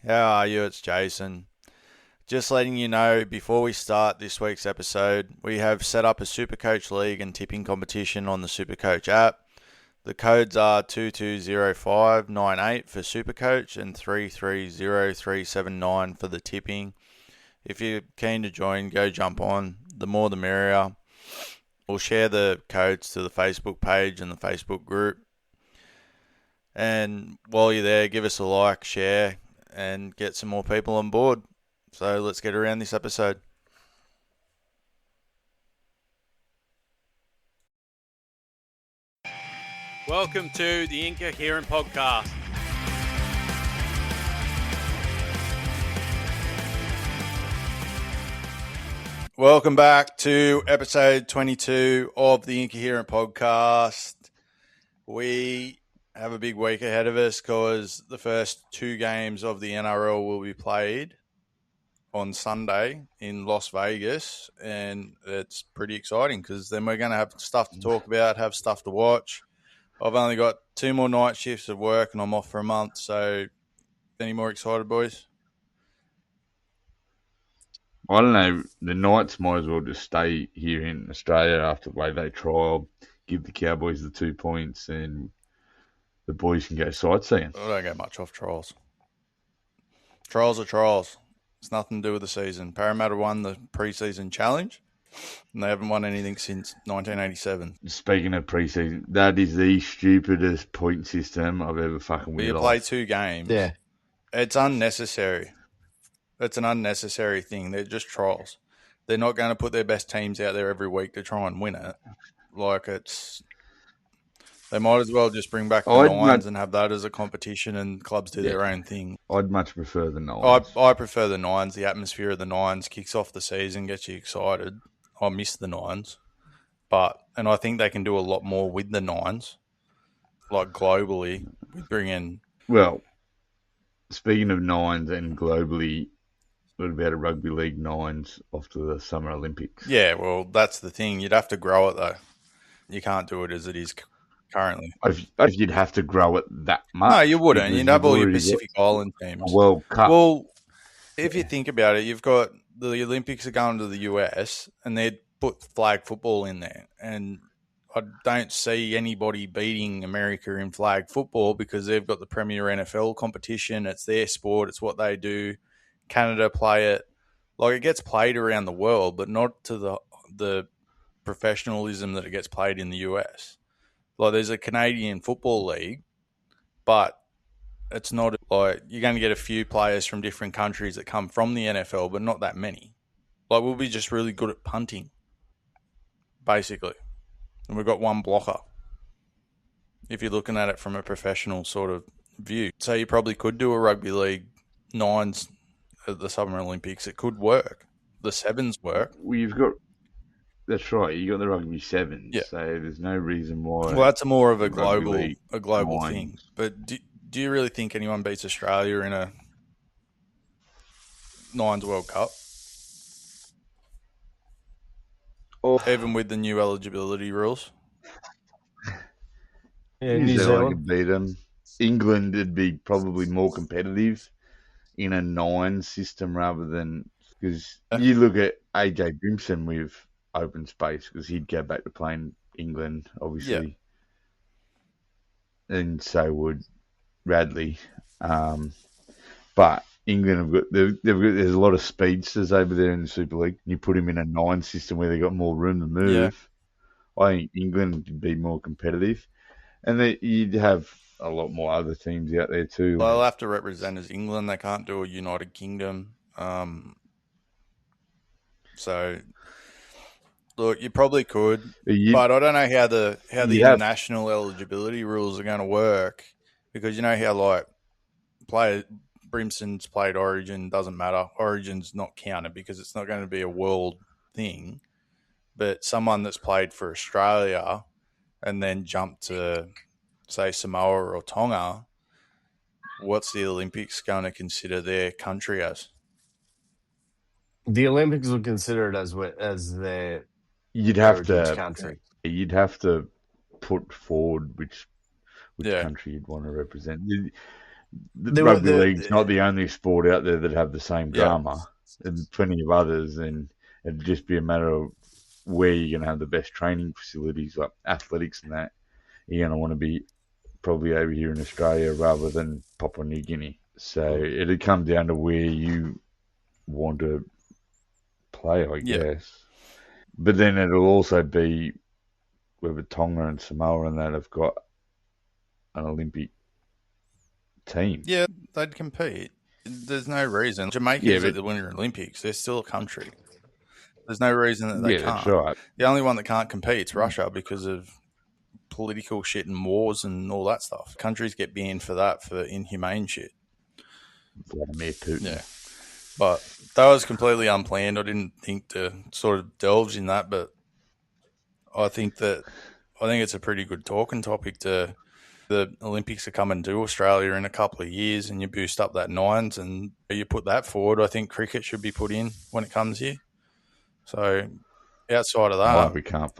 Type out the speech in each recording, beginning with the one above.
How are you? It's Jason. Just letting you know before we start this week's episode, we have set up a Supercoach League and tipping competition on the Supercoach app. The codes are 220598 for Supercoach and 330379 for the tipping. If you're keen to join, go jump on. The more the merrier. We'll share the codes to the Facebook page and the Facebook group. And while you're there, give us a like, share, and get some more people on board. So let's get around this episode. Welcome to the Incoherent Podcast. Welcome back to episode 22 of the Incoherent Podcast. We have a big week ahead of us because the first two games of the NRL will be played on Sunday in Las Vegas, and it's pretty exciting because then we're going to have stuff to talk about, have stuff to watch. I've only got 2 more night shifts of work and I'm off for a month, so any more excited, boys? I don't know. The Knights might as well just stay here in Australia after the way they trial, give the Cowboys the 2 points, and the boys can go sightseeing. I don't get much off trials. Trials are trials. It's nothing to do with the season. Parramatta won the pre-season challenge, and they haven't won anything since 1987. Speaking of preseason, that is the stupidest point system I've ever fucking You realised. play 2 games. Yeah. It's unnecessary. It's an unnecessary thing. They're just trials. They're not going to put their best teams out there every week to try and win it. They might as well just bring back the Nines and have that as a competition and clubs do their own thing. I'd much prefer the Nines. I prefer the Nines. The atmosphere of the Nines kicks off the season, gets you excited. I miss the Nines. And I think they can do a lot more with the Nines, like globally. We bring in... Well, speaking of Nines and globally, what about a rugby league Nines off to the Summer Olympics? Yeah, well, that's the thing. You'd have to grow it, though. You can't do it as it is currently. If you'd have to grow it that much. No, you wouldn't. You'd have all your Pacific Island teams. World Cup. Well, if you think about it, you've got the Olympics are going to the US and they'd put flag football in there. And I don't see anybody beating America in flag football because they've got the premier NFL competition. It's their sport. It's what they do. Canada play it. Like, it gets played around the world, but not to the professionalism that it gets played in the US. Like, there's a Canadian Football League, but it's not like you're going to get a few players from different countries that come from the NFL, but not that many. Like, we'll be just really good at punting, basically. And we've got one blocker, if you're looking at it from a professional sort of view. So you probably could do a rugby league Nines at the Summer Olympics. It could work. The sevens work. Well, that's right. You got the rugby sevens, Yeah. so there's no reason why. Well, that's more of a Rugby global Nines. thing. But do you really think anyone beats Australia in a Nines World Cup? Even with the new eligibility rules? Yeah, New Zealand could beat them. England would be probably more competitive in a 9 system rather than, because you look at AJ Brimson with open space because he'd go back to playing England, obviously, and so would Radley. But England have got there's a lot of speedsters over there in the Super League. You put them in a 9 system where they got more room to move. Yeah. I think England would be more competitive, and you'd have a lot more other teams out there too. They'll have to represent as England. They can't do a United Kingdom. So, look, you probably could, but I don't know how the international eligibility rules are going to work, because you know how like Brimson's played Origin, doesn't matter. Origin's not counted because it's not going to be a world thing. But someone that's played for Australia and then jumped to, say, Samoa or Tonga, what's the Olympics going to consider their country as? The Olympics will consider it as their You'd have country. You'd have to put forward which Yeah. country you'd want to represent. Rugby league's not the only sport out there that have the same Yeah. drama. And plenty of others, and it'd just be a matter of where you're going to have the best training facilities, like athletics and that. You're going to want to be probably over here in Australia rather than Papua New Guinea. So it'd come down to where you want to play, I guess. But then it'll also be whether Tonga and Samoa and that have got an Olympic team. Yeah, they'd compete. There's no reason. Jamaica's at the Winter Olympics. They're still a country. There's no reason that they can't. That's right. The only one that can't compete is Russia because of political shit and wars and all that stuff. Countries get banned for that, for inhumane shit. Vladimir Putin. Yeah. But that was completely unplanned. I didn't think to sort of delve in that, but I think it's a pretty good talking topic. To the Olympics are coming to Australia in a couple of years, and you boost up that nines and you put that forward. I think cricket should be put in when it comes here. So outside of that, we can't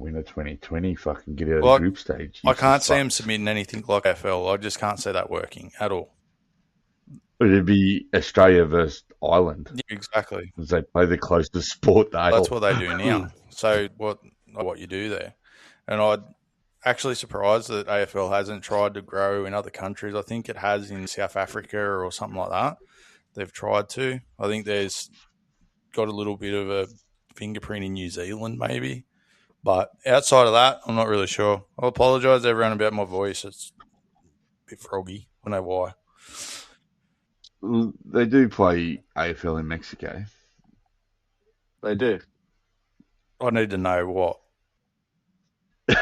win a 2020. Fucking get out of the group stage. I can't see them submitting anything like AFL. I just can't see that working at all. It'd be Australia versus Ireland. Yeah, exactly. Because they play the closest sport. That's what they do now. So what you do there, and I'd actually surprised that AFL hasn't tried to grow in other countries. I think it has in South Africa or something like that. They've tried to. I think there's got a little bit of a fingerprint in New Zealand, maybe. But outside of that, I'm not really sure. I apologise to everyone about my voice. It's a bit froggy. I don't know why. They do play AFL in Mexico. They do. I need to know what. You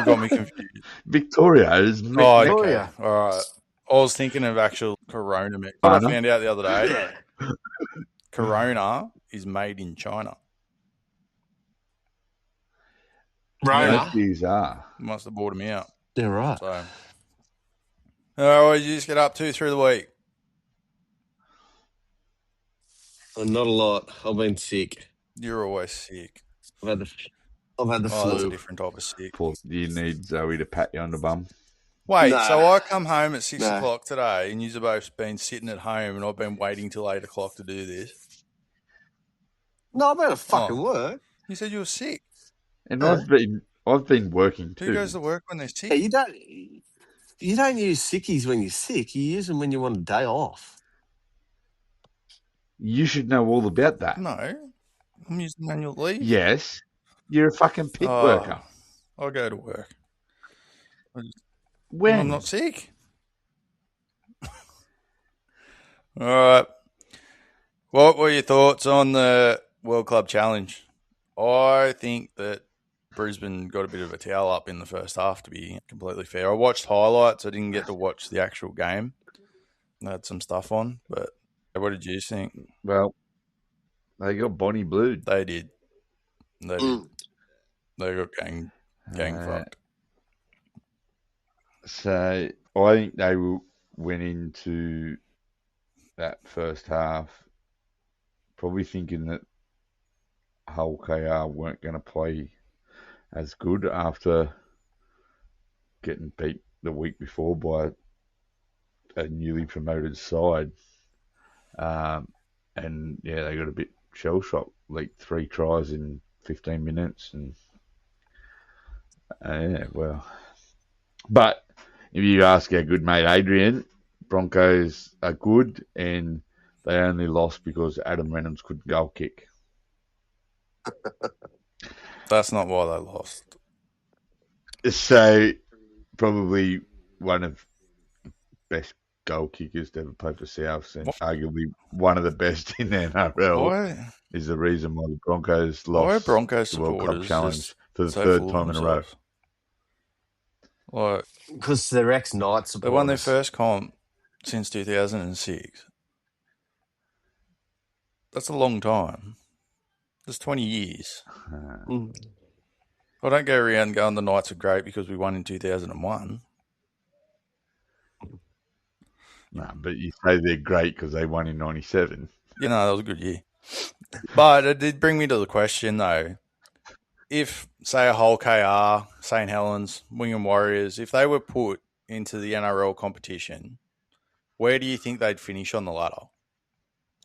got me confused. Victoria is Mexico. Okay. All right. I was thinking of actual Corona. What I found out the other day, Corona is made in China. Right. These are. Must have bought them out. Yeah, right. So, what did you just get up to through the week? Not a lot. I've been sick. You're always sick. I've had the flu. That's a different type of sick. Do you need Zoe to pat you on the bum? Wait, so I come home at 6 o'clock today, and you've both been sitting at home, and I've been waiting till 8 o'clock to do this. No, I'm out of fucking work. You said you were sick. And I've been working too. Who goes to work when they're sick? Yeah, you don't use sickies when you're sick. You use them when you want a day off. You should know all about that. No, I'm using annual leave. Yes, you're a fucking pit worker. I go to work. When? I'm not sick. All right. What were your thoughts on the World Club Challenge? I think that Brisbane got a bit of a towel up in the first half, to be completely fair. I watched highlights. I didn't get to watch the actual game. I had some stuff on, but what did you think? Well, they got Bonnie blued. They did. They got gang fucked. So I think they went into that first half probably thinking that Hull KR weren't going to play as good after getting beat the week before by a newly promoted side. And yeah, they got a bit shell-shocked, like 3 tries in 15 minutes. And yeah, well. But if you ask our good mate Adrian, Broncos are good, and they only lost because Adam Reynolds couldn't goal kick. That's not why they lost. So, probably one of the best goal kickers to ever play for Souths, and arguably one of the best in the NRL is the reason why the Broncos lost Broncos the World Cup Challenge for the so third time in a row. Like, because they're ex-Knight supporters. They won their first comp since 2006. That's a long time. That's 20 years. I don't go around going the Knights are great because we won in 2001. No, but you say they're great because they won in 97. Yeah, no, that was a good year. But it did bring me to the question, though. If, say, a Hull KR, St. Helens, Wingham Warriors, if they were put into the NRL competition, where do you think they'd finish on the ladder?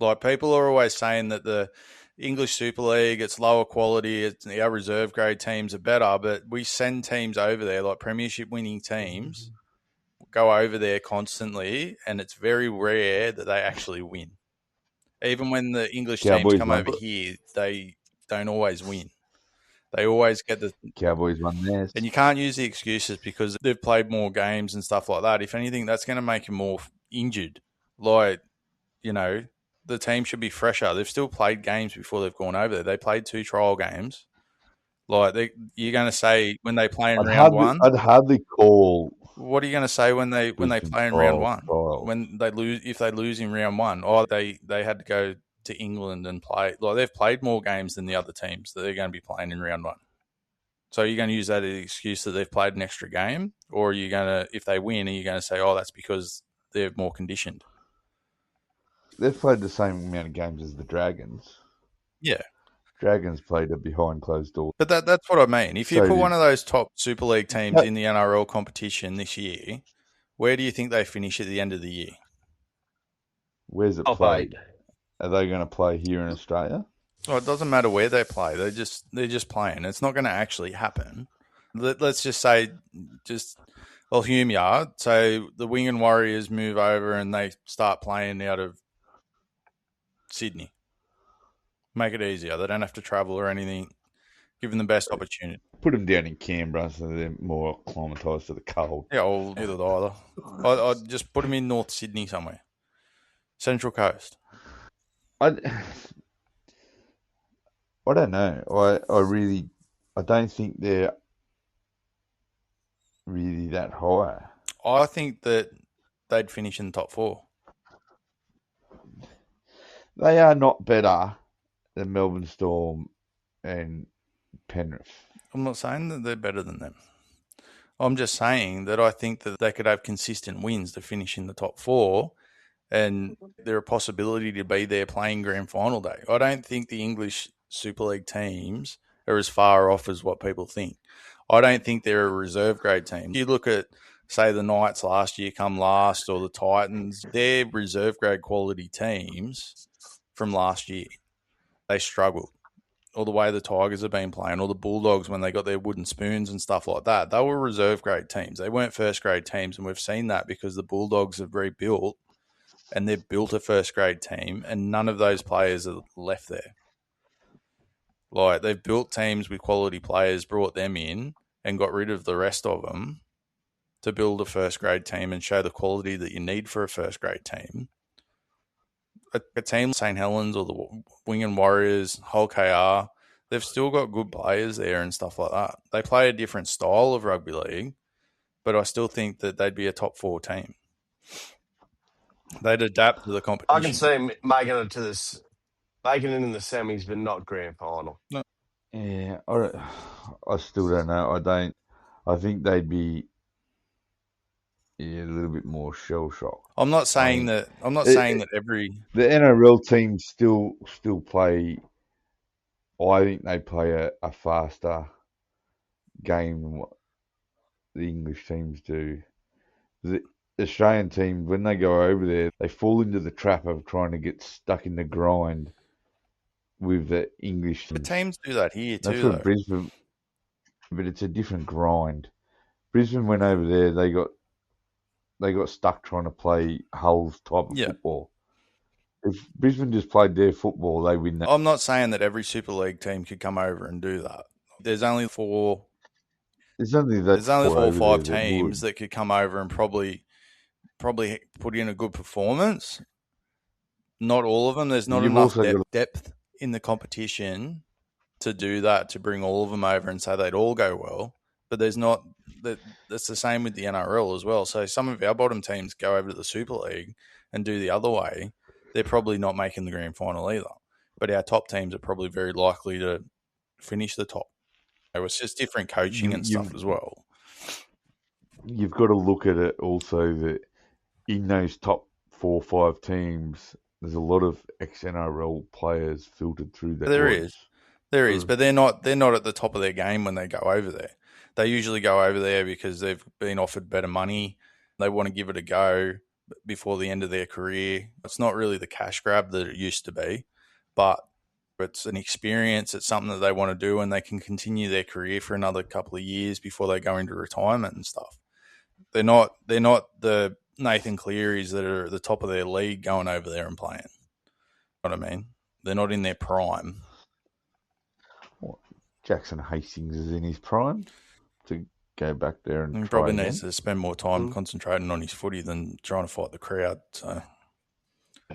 Like, people are always saying that the English Super League, it's lower quality, our reserve grade teams are better, but we send teams over there, like premiership winning teams, go over there constantly, and it's very rare that they actually win. Even when the English teams Cowboys come won. over here, they don't always win. They always get the Cowboys won theirs. And you can't use the excuses because they've played more games and stuff like that. If anything, that's going to make you more injured. Like, the team should be fresher. They've still played games before they've gone over there. They played 2 trial games. Like, you're going to say when they play in round one? I'd hardly call. What are you going to say when they play in round one? Trials. When they lose, if they lose in round one, or they had to go to England and play. Like, they've played more games than the other teams that they're going to be playing in round one. So are you going to use that as an excuse that they've played an extra game? Or are you going to, if they win, are you going to say, oh, that's because they're more conditioned? They've played the same amount of games as the Dragons. Yeah. Dragons played it behind closed doors. But that's what I mean. If you put one of those top Super League teams in the NRL competition this year, where do you think they finish at the end of the year? Where's it played? Are they going to play here in Australia? Oh, it doesn't matter where they play. They're just playing. It's not going to actually happen. Let's just say, I'll hume you. So the Wing and Warriors move over and they start playing out of Sydney. Make it easier. They don't have to travel or anything. Give them the best opportunity. Put them down in Canberra so they're more acclimatised to the cold. Yeah, or either. I'd just put them in North Sydney somewhere. Central Coast. I don't know. I don't think they're really that high. I think that they'd finish in the top 4. They are not better than Melbourne Storm and Penrith. I'm not saying that they're better than them. I'm just saying that I think that they could have consistent wins to finish in the top 4, and they're a possibility to be there playing grand final day. I don't think the English Super League teams are as far off as what people think. I don't think they're a reserve grade team. You look at, say, the Knights last year come last, or the Titans, they're reserve grade quality teams from last year. They struggled. Or the way the Tigers have been playing, or the Bulldogs when they got their wooden spoons and stuff like that. They were reserve grade teams. They weren't first grade teams, and we've seen that because the Bulldogs have rebuilt and they've built a first grade team, and none of those players are left there. Like, they've built teams with quality players, brought them in, and got rid of the rest of them to build a first grade team and show the quality that you need for a first grade team. A team like St. Helens or the Wing and Warriors, Hull KR, they've still got good players there and stuff like that. They play a different style of rugby league, but I still think that they'd be a top 4 team. They'd adapt to the competition. I can see making it in the semis, but not grand final. No. Yeah, I still don't know. I think they'd be a little bit more shell shocked. I'm not saying that every the NRL teams still play. I think they play a faster game than what the English teams do. The Australian team, when they go over there, they fall into the trap of trying to get stuck in the grind with the English teams. The teams do that here too. That's what Brisbane, but it's a different grind. Brisbane went over there, they got stuck trying to play Hull's type of football. If Brisbane just played their football, they win that. I'm not saying that every Super League team could come over and do that. There's only 4 or 5 teams that could come over and probably put in a good performance. Not all of them. There's not enough depth in the competition to do that, to bring all of them over and say they'd all go well. But there's not. That's the same with the NRL as well. So some of our bottom teams go over to the Super League and do the other way. They're probably not making the grand final either. But our top teams are probably very likely to finish the top. It's just different coaching and stuff as well. You've got to look at it also that in those top 4 or 5 teams, there's a lot of ex-NRL players filtered through that. There is, but they're not at the top of their game when they go over there. They usually go over there because they've been offered better money. They want to give it a go before the end of their career. It's not really the cash grab that it used to be, but it's an experience. It's something that they want to do, and they can continue their career for another couple of years before they go into retirement and stuff. They're not the Nathan Clearys that are at the top of their league going over there and playing. You know what I mean? They're not in their prime. Jackson Hastings is in his prime to go back there and He try probably again. needs to spend more time concentrating on his footy than trying to fight the crowd. So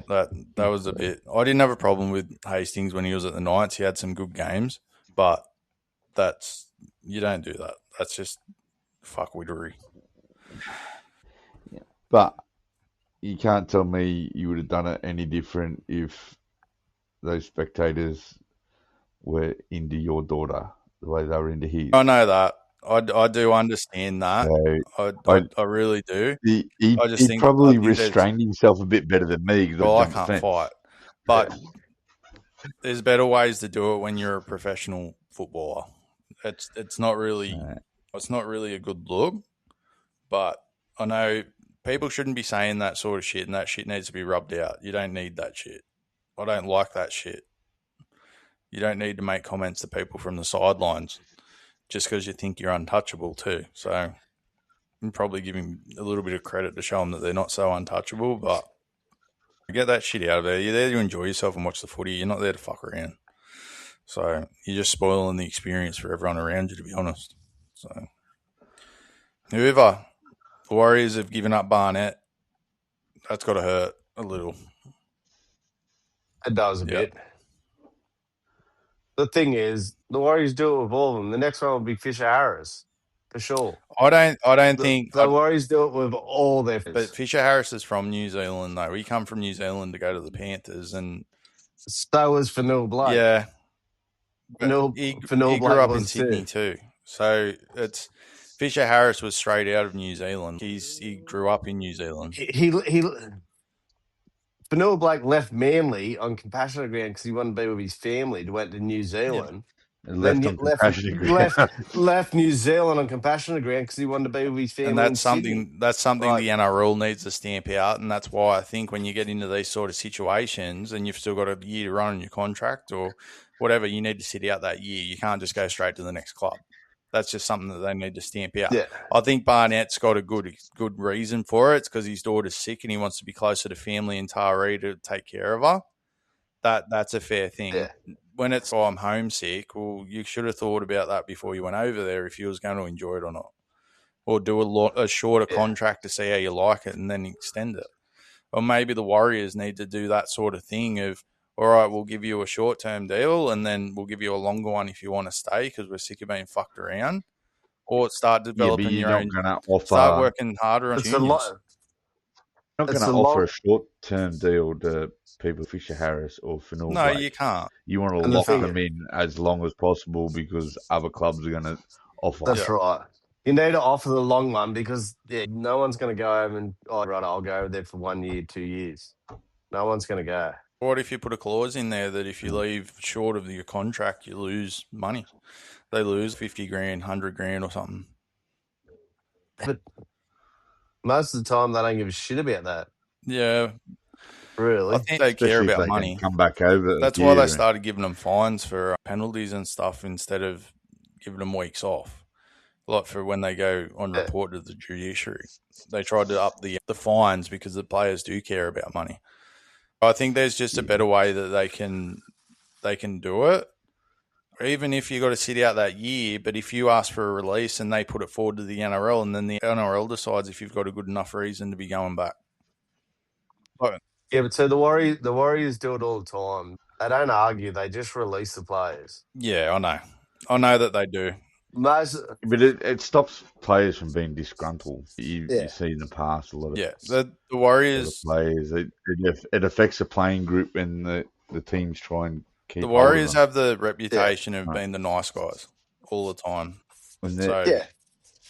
that was a bit. I didn't have a problem with Hastings when he was at the Knights. He had some good games, but you don't do that. That's just fuckwittery. But you can't tell me you would have done it any different if those spectators were into your daughter the way they were into his. I know that. I do understand that. So I really do. He think probably restrained himself a bit better than me. Well, I can't fight, but there's better ways to do it when you're a professional footballer. It's not really a good look, but I know people shouldn't be saying that sort of shit, and that shit needs to be rubbed out. You don't need that shit. I don't like that shit. You don't need to make comments to people from the sidelines just because you think you're untouchable too. So I'm probably giving a little bit of credit to show them that they're not so untouchable, but get that shit out of there. You're there to enjoy yourself and watch the footy. You're not there to fuck around. So you're just spoiling the experience for everyone around you, to be honest. So whoever, the Warriors have given up Barnett. That's got to hurt a little. It does a bit. The thing is, the Warriors do it with all of them. The next one will be Fisher Harris, for sure. I don't think the Warriors do it with all their. But Fisher Harris is from New Zealand, though. He come from New Zealand to go to the Panthers, and so was Fanil Blake. Yeah, he grew up in Sydney too. So it's Fisher Harris was straight out of New Zealand. He grew up in New Zealand. He Fanil Blake left Manly on compassionate ground because he wanted to be with his family. Went to New Zealand. Left New Zealand on compassionate ground because he wanted to be with his family. And that's something the NRL needs to stamp out, and that's why I think when you get into these sort of situations and you've still got a year to run on your contract or whatever, you need to sit out that year. You can't just go straight to the next club. That's just something that they need to stamp out. Yeah. I think Barnett's got a good reason for it. It's because his daughter's sick and he wants to be closer to family in Taree to take care of her. That's a fair thing. Yeah. When it's, I'm homesick, well, you should have thought about that before you went over there if you was going to enjoy it or not. Or do a shorter contract to see how you like it and then extend it. Or maybe the Warriors need to do that sort of thing of, all right, we'll give you a short-term deal and then we'll give you a longer one if you want to stay because we're sick of being fucked around. Or start developing your own. Start working harder on juniors. You're not going to offer a short-term deal to people, Fisher Harris or Fanil. No, you can't. You want to lock them in as long as possible because other clubs are going to offer. That's right. You need to offer the long one because no one's going to go home and, I'll go there for 1 year, 2 years. No one's going to go. What if you put a clause in there that if you leave short of your contract, you lose money? They lose 50 grand, 100 grand or something. But most of the time, they don't give a shit about that. Yeah. Really? I think they care about money. Come back over. That's why they started giving them fines for penalties and stuff instead of giving them weeks off. Like for when they go on report to the judiciary. They tried to up the fines because the players do care about money. I think there's just a better way that they can do it. Even if you got to sit out that year, but if you ask for a release and they put it forward to the NRL and then the NRL decides if you've got a good enough reason to be going back. Yeah, but so the Warriors do it all the time. They don't argue. They just release the players. Yeah, I know. I know that they do. But it stops players from being disgruntled. You see in the past a lot of the Warriors players. It affects the playing group and the teams try and keep. The Warriors have the reputation of being the nice guys all the time. And the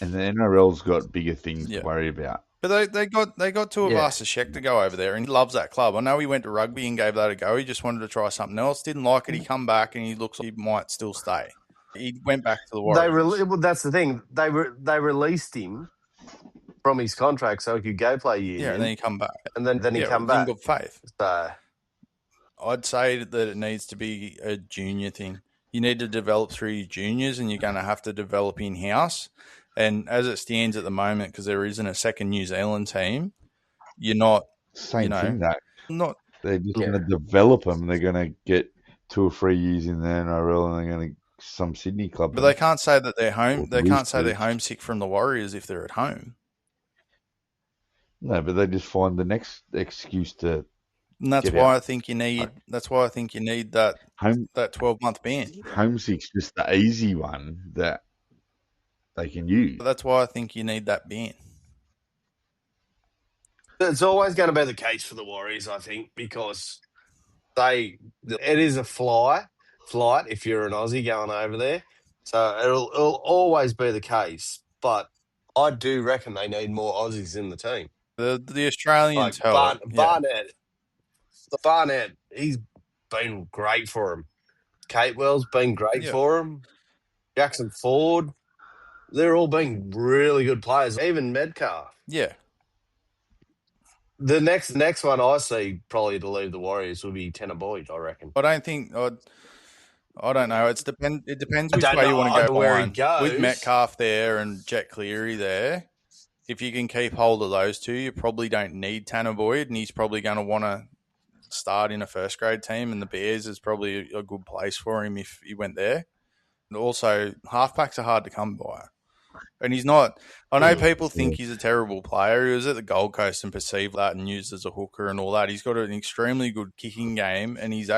NRL's got bigger things to worry about. But they got Tuivasa-Sheck to go over there, and he loves that club. I know he went to rugby and gave that a go. He just wanted to try something else. Didn't like it. He come back and he looks like he might still stay. He went back to the Warriors. That's the thing. They released him from his contract so he could go play union. Yeah, and then he come back. And then he come in back. good faith. So I'd say that it needs to be a junior thing. You need to develop through your juniors, and you're going to have to develop in-house. And as it stands at the moment, because there isn't a second New Zealand team, you're not, Same thing, that. not. They're just going to develop them. They're going to get 2 or 3 years in the NRL, and they're going to some Sydney club. But they can't say that they're home. They can't say they're homesick from the Warriors if they're at home. No, but they just find the next excuse to. And that's why I think you need. That's why I think you need that 12-month ban. Homesick's just the easy one that they can use. But that's why I think you need that ban. it's always going to be the case for the Warriors, I think, because it is a flight if you're an Aussie going over there. So it'll always be the case. But I do reckon they need more Aussies in the team. The Australians help. Barnett, he's been great for him. Kate Wells been great for him. Jackson Ford, they're all been really good players. Even Metcalf. Yeah. The next one I see probably to leave the Warriors will be Tanner Boyd, I reckon. I don't think. I don't know. It depends which way you want to go. Where he goes. With Metcalf there and Jet Cleary there, if you can keep hold of those two, you probably don't need Tanner Boyd, and he's probably going to want to start in a first grade team, and the Bears is probably a good place for him if he went there. And also, halfbacks are hard to come by. And he's not. I know people think he's a terrible player. He was at the Gold Coast and perceived that and used as a hooker and all that. He's got an extremely good kicking game, and he's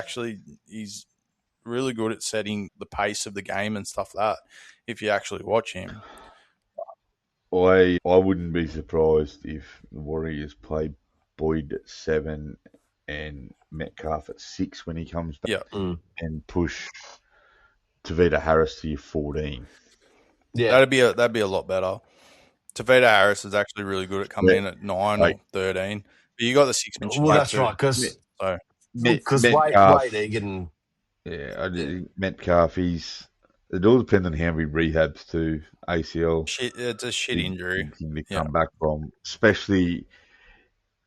really good at setting the pace of the game and stuff like that, if you actually watch him. I wouldn't be surprised if the Warriors play Boyd at 7 and Metcalf at 6 when he comes back, and push Tavita Harris to your 14. Yeah, that'd be a lot better. Tavita Harris is actually really good at coming in at 9 or 13. But you got the 6 inch. Well, that's right, because Wade Egan. Yeah, I think Metcalf. It all depends on how he rehabs to ACL. It's a shit injury to come back from, especially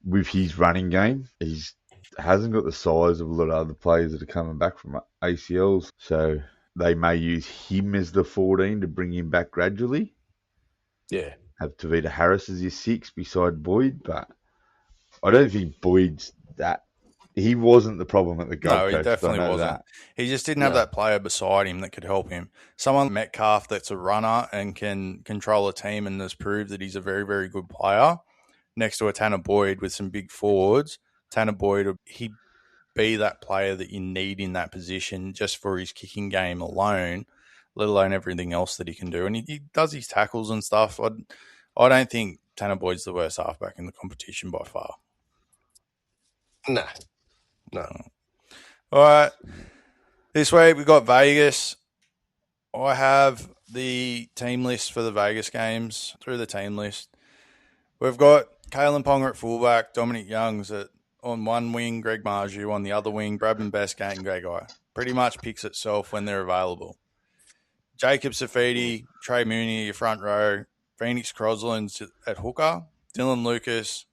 with his running game. He hasn't got the size of a lot of other players that are coming back from ACLs, so they may use him as the 14 to bring him back gradually. Yeah. Have Tavita Harris as your 6 beside Boyd, but I don't think Boyd's that. He wasn't the problem at the Gold Coast. No, he definitely wasn't. That. He just didn't have that player beside him that could help him. Someone Metcalf that's a runner and can control a team and has proved that he's a very, very good player. Next to a Tanner Boyd with some big forwards, Tanner Boyd, he'd be that player that you need in that position just for his kicking game alone, let alone everything else that he can do. And he does his tackles and stuff. I don't think Tanner Boyd's the worst halfback in the competition by far. No. All right. This week we've got Vegas. I have the team list for the Vegas games through the team list. We've got Kalen Ponga at fullback, Dominic Young's on one wing, Greg Marju on the other wing, Bradman Bestgate and Greg Eye. Pretty much picks itself when they're available. Jacob Safidi, Trey Mooney, your front row, Phoenix Croslands at hooker, Dylan Lucas,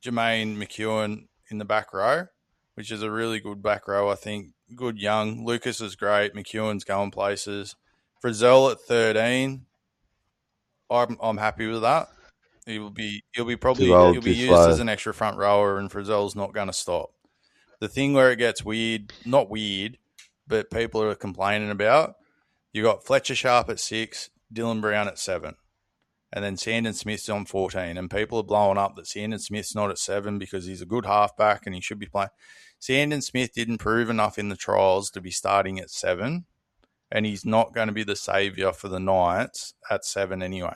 Jermaine McEwen in the back row, which is a really good back row, I think. Good young. Lucas is great. McEwen's going places. Frizzell at 13. I'm happy with that. He'll be used as an extra front rower, and Frizzell's not going to stop. The thing where it gets weird, not weird, but people are complaining about, you got Fletcher Sharp at 6, Dylan Brown at 7. And then Sandon Smith's on 14. And people are blowing up that Sandon Smith's not at 7 because he's a good halfback and he should be playing. Sandon Smith didn't prove enough in the trials to be starting at 7. And he's not going to be the saviour for the Knights at 7 anyway.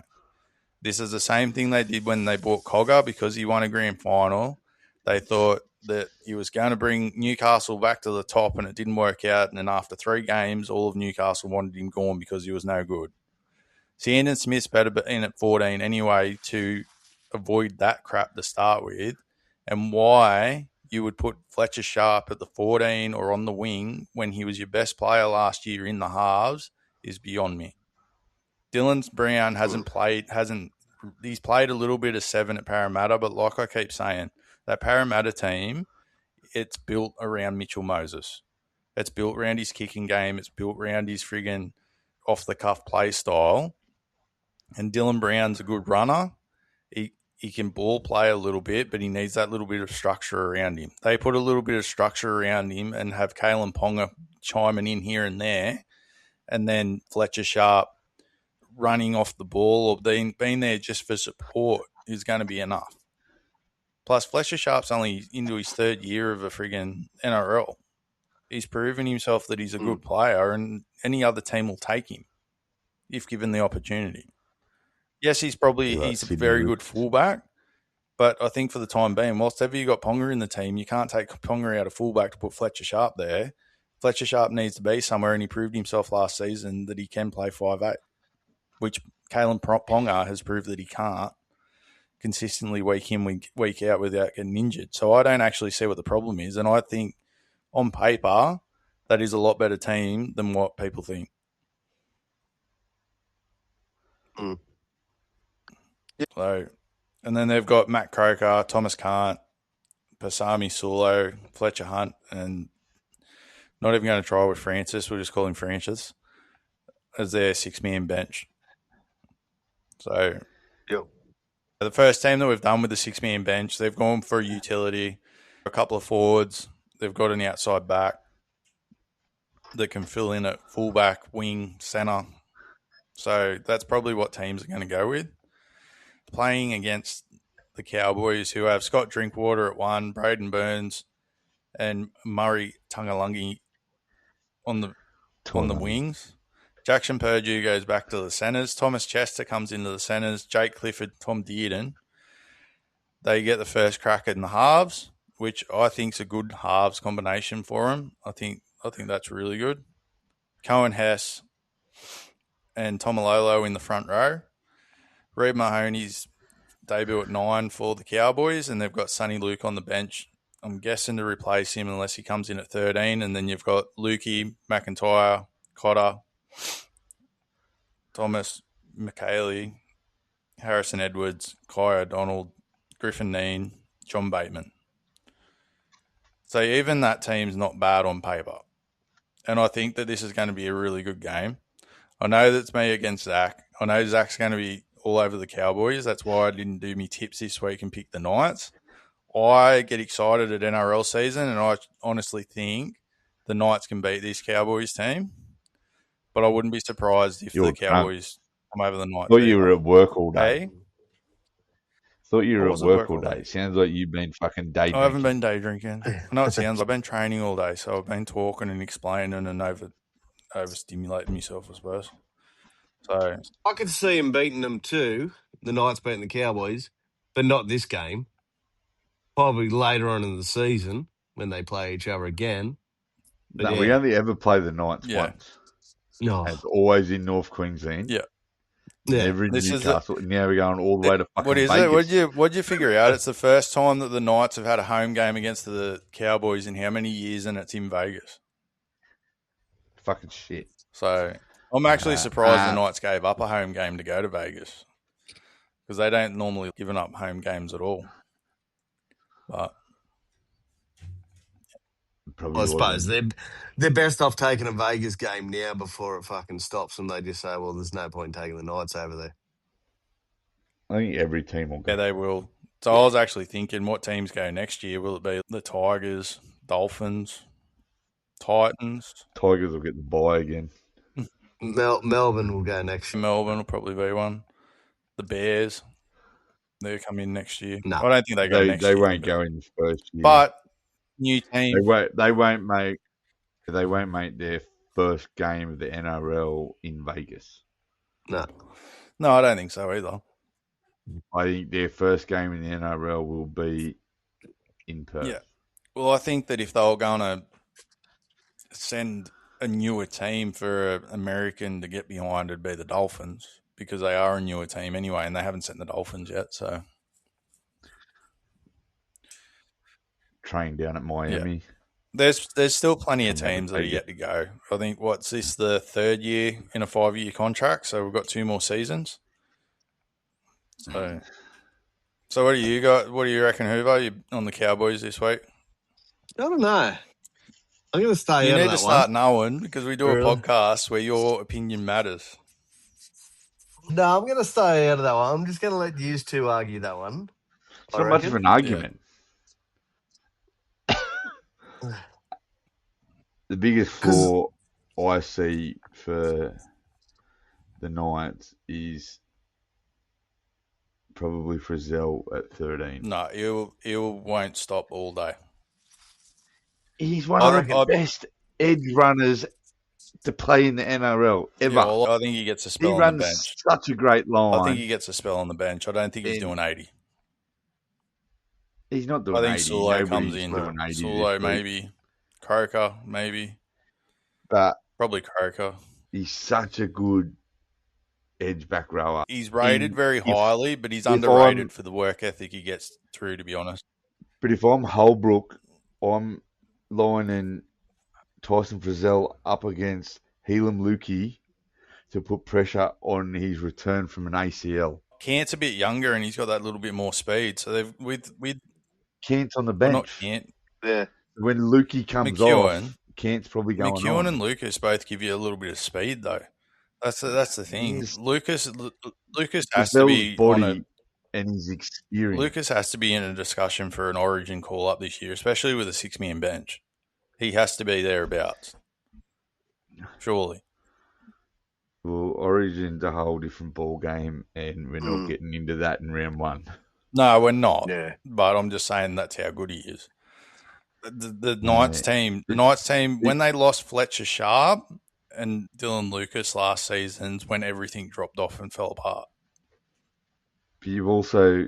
This is the same thing they did when they bought Cogger because he won a grand final. They thought that he was going to bring Newcastle back to the top and it didn't work out. And then after 3 games, all of Newcastle wanted him gone because he was no good. Sandon Smith's better in at 14 anyway to avoid that crap to start with. And why you would put Fletcher Sharp at the 14 or on the wing when he was your best player last year in the halves is beyond me. Dylan Brown hasn't he's played a little bit of 7 at Parramatta, but like I keep saying, that Parramatta team, it's built around Mitchell Moses. It's built around his kicking game. It's built around his friggin' off-the-cuff play style. And Dylan Brown's a good runner. He can ball play a little bit, but he needs that little bit of structure around him. They put a little bit of structure around him and have Kalen Ponga chiming in here and there, and then Fletcher Sharp running off the ball or being there just for support is going to be enough. Plus, Fletcher Sharp's only into his 3rd year of a friggin' NRL. He's proven himself that he's a good player, and any other team will take him if given the opportunity. Yes, he's a very good fullback, but I think for the time being, whilst ever you got Ponga in the team, you can't take Ponga out of fullback to put Fletcher Sharp there. Fletcher Sharp needs to be somewhere, and he proved himself last season that he can play 5'8", which Kalen Ponga has proved that he can't consistently week in, week out without getting injured. So I don't actually see what the problem is, and I think on paper that is a lot better team than what people think. So, and then they've got Matt Croker, Thomas Cant, Pasami Sulo, Fletcher Hunt, and not even going to try with Francis. We'll just call him Francis as their 6-man bench. So, the first team that we've done with the 6-man bench, they've gone for a utility, a couple of forwards. They've got an outside back that can fill in at fullback, wing, centre. So that's probably what teams are going to go with. Playing against the Cowboys, who have Scott Drinkwater at 1, Braden Burns and Murray Tungalungi on the wings. Jackson Purdue goes back to the centres. Thomas Chester comes into the centres. Jake Clifford, Tom Dearden. They get the first crack in the halves, which I think is a good halves combination for them. I think that's really good. Cohen Hess and Tomalolo in the front row. Reid Mahoney's debut at 9 for the Cowboys, and they've got Sonny Luke on the bench. I'm guessing to replace him unless he comes in at 13. And then you've got Lukey, McIntyre, Cotter, Thomas McKaylee, Harrison Edwards, Kai O'Donnell, Griffin Neen, John Bateman. So even that team's not bad on paper. And I think that this is going to be a really good game. I know that's me against Zach. I know Zach's going to be all over the Cowboys. That's why I didn't do me tips this week and pick the Knights. I get excited at NRL season, and I honestly think the Knights can beat this Cowboys team. But I wouldn't be surprised if the Cowboys come over the Knights. Thought you were at work all day. Hey? Thought you were at work all day. Sounds like you've been fucking day drinking. I haven't been day drinking. I know it sounds. I've been training all day, so I've been talking and explaining and overstimulating myself, I suppose. So I could see him beating them too, the Knights beating the Cowboys, but not this game. Probably later on in the season when they play each other again. But we only ever play the Knights once. No. And it's always in North Queensland. Yeah. Never in Newcastle. Now we're going all the way to fucking What is Vegas. it? What'd you figure out? It's the first time that the Knights have had a home game against the Cowboys in how many years, and it's in Vegas. Fucking shit. So I'm actually surprised the Knights gave up a home game to go to Vegas because they don't normally give up home games at all. But I suppose they're best off taking a Vegas game now before it fucking stops and they just say, well, there's no point in taking the Knights over there. I think every team will go. Yeah, they will. So I was actually thinking, what teams go next year? Will it be the Tigers, Dolphins, Titans? Tigers will get the bye again. Melbourne will go next year. Melbourne will probably be one. The Bears, they'll come in next year. No. I don't think they go next year. They won't go in the first year. But new team. They won't make their first game of the NRL in Vegas. No, I don't think so either. I think their first game in the NRL will be in Perth. Yeah. Well, I think that if they were going to send a newer team for an American to get behind, it'd be the Dolphins because they are a newer team anyway, and they haven't sent the Dolphins yet. So train down at Miami. Yeah. There's still plenty of teams that are yet to go. I think what's this the third year in a 5-year contract, so we've got 2 more seasons. So what do you got? What do you reckon, Hoover? You on the Cowboys this week? I don't know. I'm going to stay You out need of to that start one. knowing because we do a Really? podcast where your opinion matters. No, I'm going to stay out of that one. I'm just going to let you two argue that one. It's not much of an argument. The biggest flaw I see for the Knights is probably Frizzell at 13. No, he won't stop all day. He's one of the best edge runners to play in the NRL ever. Yeah, well, I think he gets a spell on the bench. He runs such a great line. I think he gets a spell on the bench. I don't think he's doing 80. He's not doing 80. I think Sulo comes in. Doing 80 Sulo maybe. Croker maybe. But probably Croker. He's such a good edge back rower. He's rated very highly, but he's underrated for the work ethic he gets through, to be honest. But if I'm Holbrook, I'm lining Tyson Frizzell up against Helam Lukey to put pressure on his return from an ACL. Kent's a bit younger and he's got that little bit more speed. So they've with Kent's on the bench. Not Kent. Yeah. When Lukey comes off, Kent's probably going on. McEwen and Lucas both give you a little bit of speed, though. That's the thing. Lucas has to be body and his experience. Lucas has to be in a discussion for an Origin call up this year, especially with a 6-man bench. He has to be thereabouts. Surely. Well, Origin's a whole different ball game, and we're not getting into that in round one. No, we're not. Yeah. But I'm just saying that's how good he is. The Knights team, when they lost Fletcher Sharp and Dylan Lucas last season's when everything dropped off and fell apart. But you've also,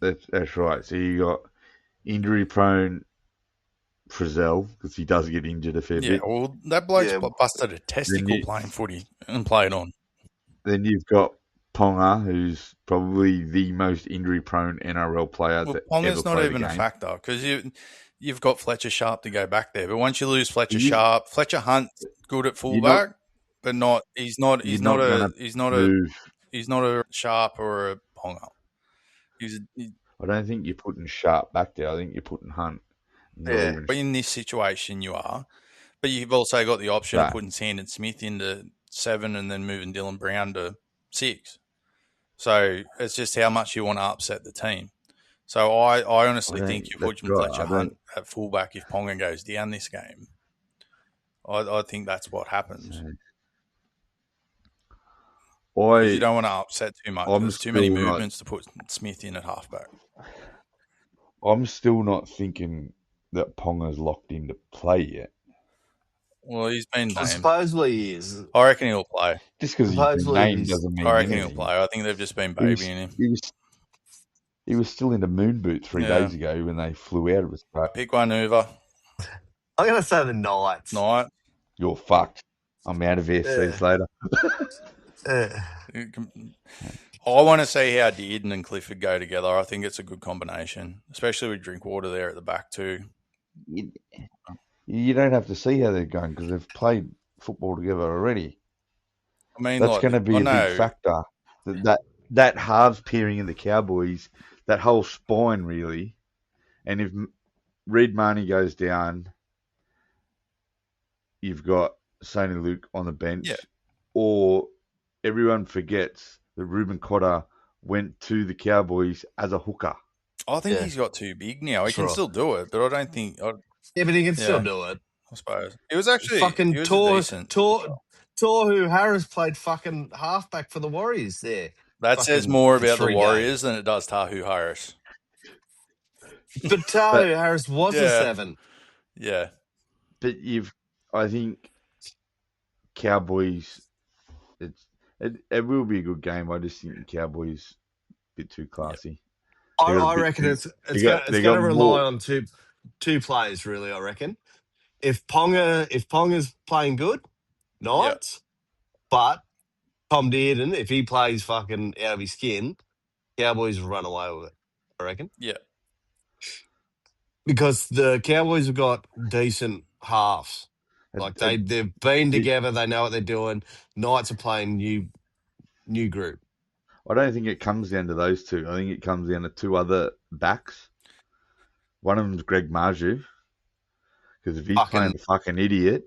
that's right. So you got injury prone Frizzell because he does get injured a fair bit. Yeah, well, that bloke's busted a testicle playing footy and played on. Then you've got Ponga, who's probably the most injury prone NRL player that Ponga's ever not played even a a game. factor because you've got Fletcher Sharp to go back there. But once you lose Fletcher Sharp, Fletcher Hunt's good at fullback, but he's not a Sharp or a Ponga. I don't think you're putting Sharp back there. I think you're putting Hunt. But in this situation you are. But you've also got the option of putting Sandon Smith into 7 and then moving Dylan Brown to 6. So it's just how much you want to upset the team. So I honestly think you're pushing Fletcher Hunt at fullback if Ponga goes down this game. I think that's what happens. You don't want to upset too much. There's too many movements to put Smith in at halfback. I'm still not thinking that Ponga's locked into play yet. Well, he's been named. Supposedly he is. I reckon he'll play. Just because he's been named doesn't mean I reckon anything. He'll play. I think they've just been babying him. He was still in the moon boot 3 days ago when they flew out of his boat. Pick one, Hoover. I'm going to say the Knights. Knight. You're fucked. I'm out of here. See you later. I want to see how Dearden and Clifford go together. I think it's a good combination, especially with Drinkwater there at the back too. You don't have to see how they're going because they've played football together already. I mean, that's going to be a big factor. That halves pairing in the Cowboys, that whole spine really. And if Reed Marnie goes down, you've got Sonny Luke on the bench, or everyone forgets that Ruben Cotter went to the Cowboys as a hooker. I think he's got too big now. He can still do it, but I don't think. Yeah, but he can still do it. I suppose it was actually fucking Tohu Harris played fucking halfback for the Warriors there. That says more about the Warriors than it does Tahu Harris. But Tahu Harris was a 7. Yeah, but I think Cowboys. It will be a good game. I just think the Cowboys a bit too classy. I reckon it's going to rely on two players really. I reckon if Ponga's playing good, Knights, but Tom Dearden, if he plays fucking out of his skin, Cowboys will run away with it. I reckon. Yeah, because the Cowboys have got decent halves. Like they've been together, they know what they're doing. Knights are playing new group. I don't think it comes down to those two. I think it comes down to two other backs. One of them's Greg Marju, because if he's playing Fucking a fucking idiot,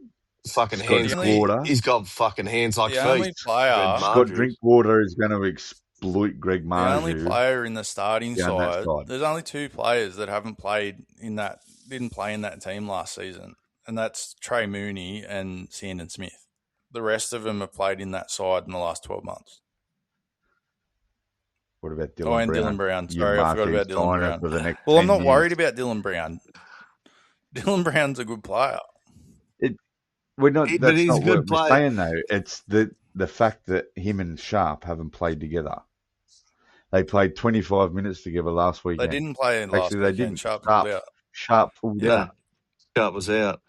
fucking Scott hands. Drinkwater, He's got fucking hands like The feet. only player, Red Scott Marjorie. Drinkwater is going to exploit Greg the only Marju player in the starting down that side. side. There's only two players that haven't played in that, didn't play in that team last season, and that's Trey Mooney and Sandon Smith. The rest of them have played in that side in the last 12 months. What about Dylan Oh, and Brown? Dylan Brown. Your Sorry, I forgot marquee about Dylan signer Brown. for the next Well, I'm 10 not years. worried about Dylan Brown. Dylan Brown's a good player. We're not. But That's he's not a good what we're player. saying though. It's the fact that him and Sharp haven't played together. They played 25 minutes together last They weekend. didn't play last Actually, they weekend. didn't. Sharp pulled out. Sharp pulled Yeah. out. Sharp was out.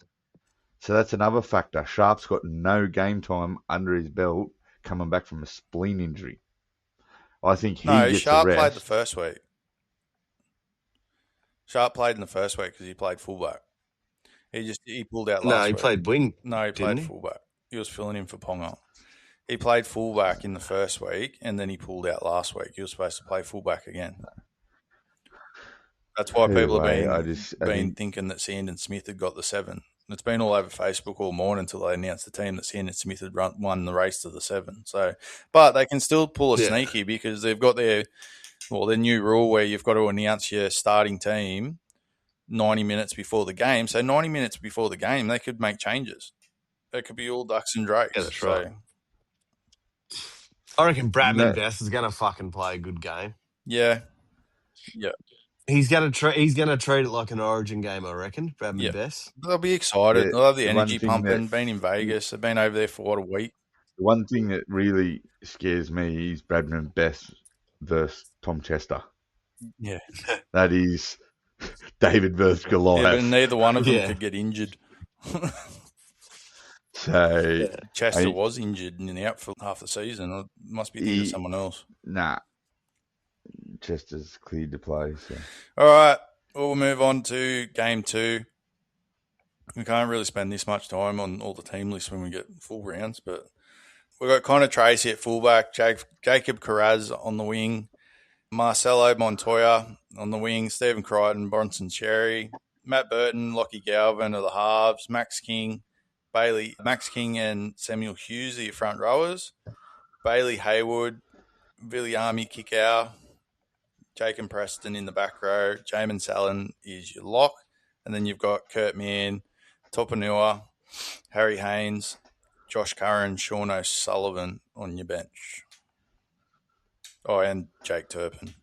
So that's another factor. Sharp's got no game time under his belt coming back from a spleen injury. I think he No, gets Sharp a played the rest. first week. Sharp played in the first week because he played fullback. He pulled out last No, he week. played wing. No, he played didn't he? fullback. He was filling in for Ponga. He played fullback in the first week, and then he pulled out last week. He was supposed to play fullback again. That's why Either people way, have I been think thinking that Sandon Smith had got the 7. It's been all over Facebook all morning until they announced the team that Sandon Smith had won the race to the 7. So, but they can still pull a sneaky because they've got their new rule where you've got to announce your starting team 90 minutes before the game. So 90 minutes before the game, they could make changes. It could be all ducks and drakes. Yeah, that's right. So, I reckon Bradman No. Best is going to fucking play a good game. yeah. He's going to treat it like an Origin game. I reckon Bradman Yeah. Best. They'll be excited. Yeah, They'll have the the one energy thing pumping. that- Been in Vegas. They've been over there for, what, a week? the one thing that really scares me is Bradman Best versus Tom Chester. Yeah. That is David versus Goliath. Yeah, but neither one of them Yeah. could get injured. So, Chester was injured and out for half the season. It must be thinking of someone else. nah. Chester's cleared to play. So. All right. We'll move on to game 2. We can't really spend this much time on all the team lists when we get full rounds, but we've got Connor Tracy at fullback, Jacob Carraz on the wing, Marcelo Montoya on the wing, Stephen Crichton, Bronson Cherry, Matt Burton, Lockie Galvin are the halves, Max King and Samuel Hughes are your front rowers, Bailey Haywood, Viliami Kikau, Jacob Preston in the back row, Jamin Sallin is your lock, and then you've got Kurt Mann, Topanua, Harry Haynes, Josh Curran, Sean O'Sullivan on your bench. Oh, and Jake Turpin.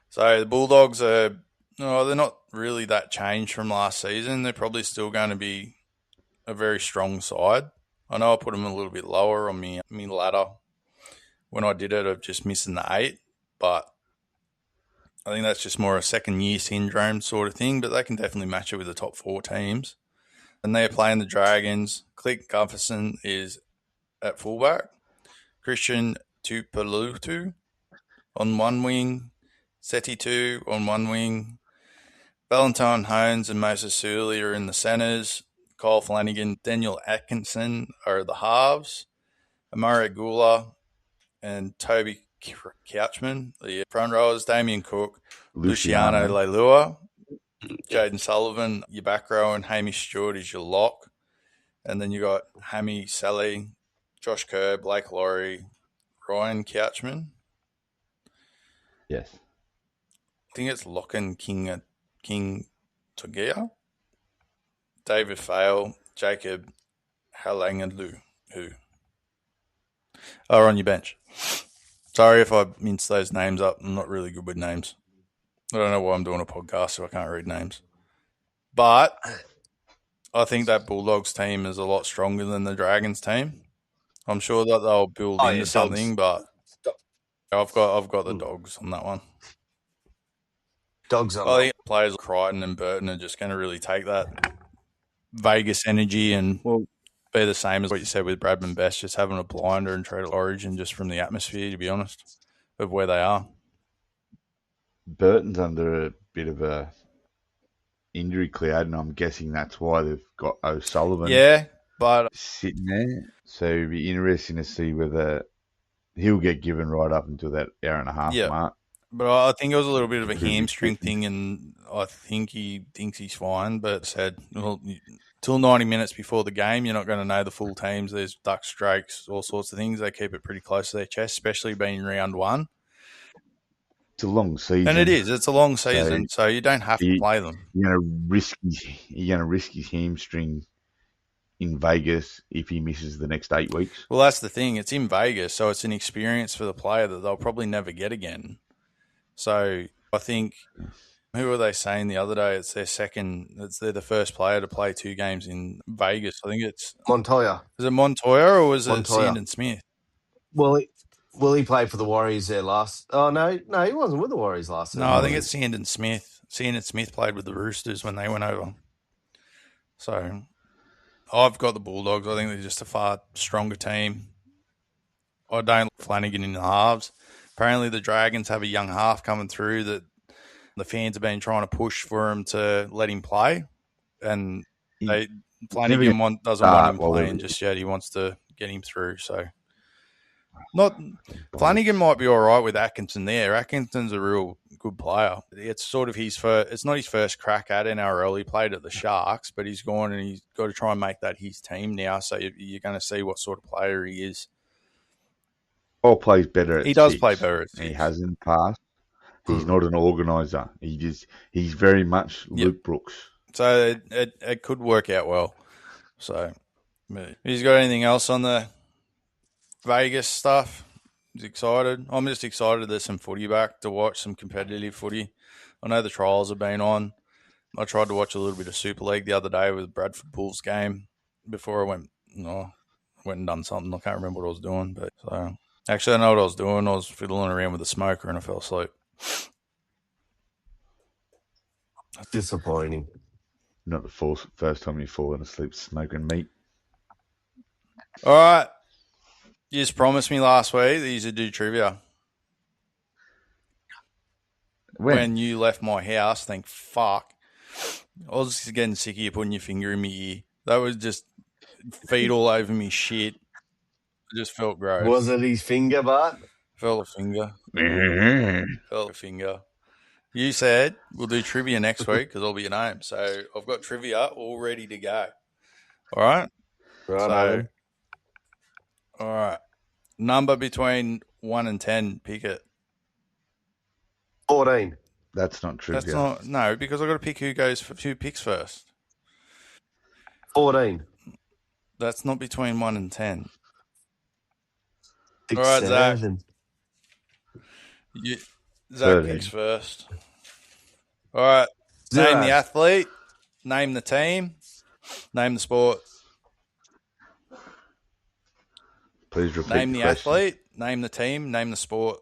So the Bulldogs they're not really that changed from last season. They're probably still going to be a very strong side. I know I put them a little bit lower on me ladder when I did it of just missing the 8, but I think that's just more a second-year syndrome sort of thing, but they can definitely match it with the top 4 teams. And they're playing the Dragons. Click Gufferson is at fullback. Christian Tupalutu on one wing. Seti 2 on one wing. Valentine Hones and Moses Suli are in the centres. Kyle Flanagan, Daniel Atkinson are the halves. Amari Gula and Toby Couchman, the front rowers. Damien Cook, Luciano Leilua, Jaden Sullivan, your back row, and Hamish Stewart is your lock. And then you got Hammy Sally, Josh Kerr, Blake Laurie, Ryan Couchman. Yes. I think it's Lachlan King Togia, David Fale, Jacob Halangalu, who are on your bench. Sorry if I mince those names up. I'm not really good with names. I don't know why I'm doing a podcast, so I can't read names. But I think that Bulldogs team is a lot stronger than the Dragons team. I'm sure that they'll build into something, but I've got the Dogs on that one. Dogs on. I think players like Crichton and Burton are just going to really take that Vegas energy and be the same as what you said with Bradman Best, just having a blinder and treat Origin just from the atmosphere, to be honest, of where they are. Burton's under a bit of a injury cloud, and I'm guessing that's why they've got O'Sullivan. Yeah, But sitting there. So it'd be interesting to see whether he'll get given right up until that hour and a half yeah, mark. but I think it was a little bit of a Prove he's hamstring fit. thing, and I think he thinks he's fine. But said, well, till 90 minutes before the game, you're not going to know the full teams. There's duck strokes, all sorts of things. They keep it pretty close to their chest, especially being round one. It's a long season, and it is. It's a long season, so you don't have to play them. You're going to risk his hamstring in Vegas if he misses the next 8 weeks. Well, that's the thing. It's in Vegas, so it's an experience for the player that they'll probably never get again. So I think, who were they saying the other day? It's their second. They're the first player to play 2 games in Vegas. I think it's Montoya. Was it Montoya or was it Montoya. Sandon Smith? Well, he played for the Warriors there last. Oh no, he wasn't with the Warriors last season. No, I think it's Sandon Smith. Sandon Smith played with the Roosters when they went over. So I've got the Bulldogs. I think they're just a far stronger team. I don't like Flanagan in the halves. Apparently the Dragons have a young half coming through that the fans have been trying to push for him to let him play. And Flanagan doesn't want him playing just yet. He wants to get him through. So Flanagan might be all right with Atkinson there. Atkinson's a real good player. It's sort of it's not his first crack at NRL. He played at the Sharks, but he's gone and he's got to try and make that his team now. So you're going to see what sort of player he is. Or plays better at 6. He does play better at 6. He has in the past. He's not an organiser. He's very much Luke Brooks. So it could work out well. So he's got anything else on the Vegas stuff? He's excited. I'm just excited there's some footy back to watch, some competitive footy. I know the trials have been on. I tried to watch a little bit of Super League the other day with Bradford Bulls game before I went and done something. I can't remember what I was doing. But so actually, I know what I was doing. I was fiddling around with a smoker and I fell asleep. Disappointing. Not the first time you've fallen asleep smoking meat. All right. You just promised me last week that you should do trivia. When you left my house, thank fuck. I was just getting sick of you putting your finger in my ear. That was just feet all over me shit. It just felt gross. Was it his finger, Bart? Felt a finger. Felt a finger. You said we'll do trivia next week because I'll be at home. So I've got trivia all ready to go. All right? Right. All right. Number between 1 and 10, pick it. 14. That's not trivia. That's not, no, because I've got to pick who picks first. 14. That's not between 1 and 10. 6, all right, 7. Zach picks first. All right. Name the athlete. Name the team. Name the sport. Please repeat Name the question. athlete. Name the team. Name the sport.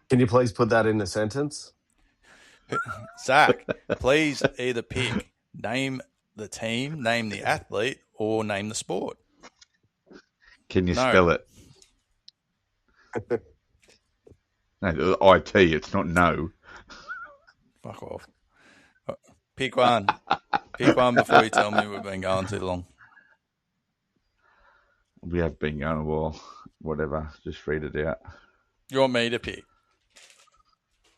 Can you please put that in a sentence? Zach, please either pick name the team, name the athlete, or name the sport. Can you spell it? No, IT, it's not no. Fuck off. Pick one. Pick one before you tell me we've been going too long. We have been going a while. Whatever. Just read it out. You want me to pick?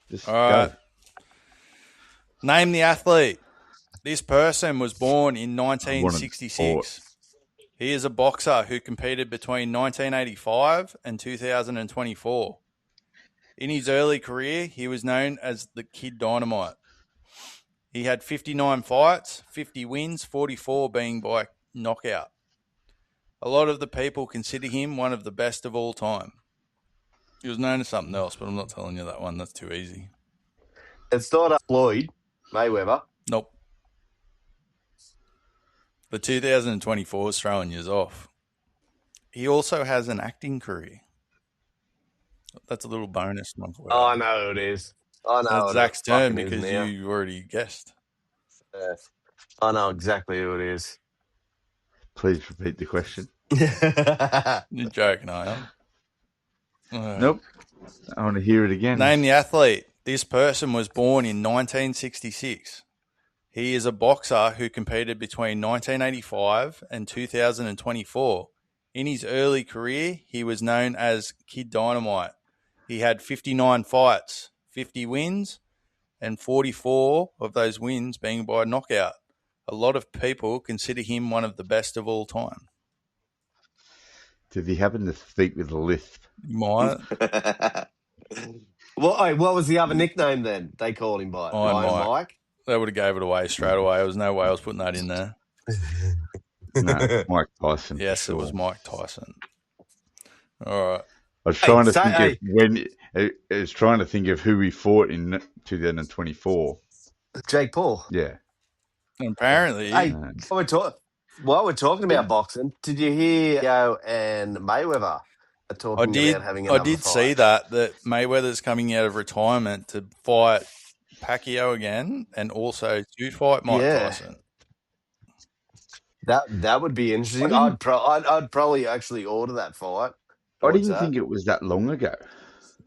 Just all go. Right. Name the athlete. This person was born in 1966. He is a boxer who competed between 1985 and 2024. In his early career, he was known as the Kid Dynamite. He had 59 fights, 50 wins, 44 being by knockout. A lot of the people consider him one of the best of all time. He was known as something else, but I'm not telling you that one. That's too easy. It's not Floyd Mayweather. Nope. The 2024 is throwing you off. He also has an acting career. That's a little bonus one for you. Oh, I know who it is. I know. That's Zach's turn because you already guessed. I know exactly who it is. Please repeat the question. You're joking, are you? Nope. I want to hear it again. Name the athlete. This person was born in 1966. He is a boxer who competed between 1985 and 2024. In his early career, he was known as Kid Dynamite. He had 59 fights, 50 wins, and 44 of those wins being by knockout. A lot of people consider him one of the best of all time. Did he happen to speak with a lisp? Might. What was the other nickname then they called him by? Iron Mike? Mike. They would have gave it away straight away. There was no way I was putting that in there. No, Mike Tyson. Yes, for sure. it was Mike Tyson. All right. I was trying to think of who he fought in 2024. Jake Paul. Yeah. And apparently, Hey, while we're talking about boxing, did you hear Joe and Mayweather are talking about having another I did fight? see that Mayweather's coming out of retirement to fight Pacquiao again, and also to fight Mike Tyson. That would be interesting. I'd probably actually order that fight. I didn't think it was that long ago.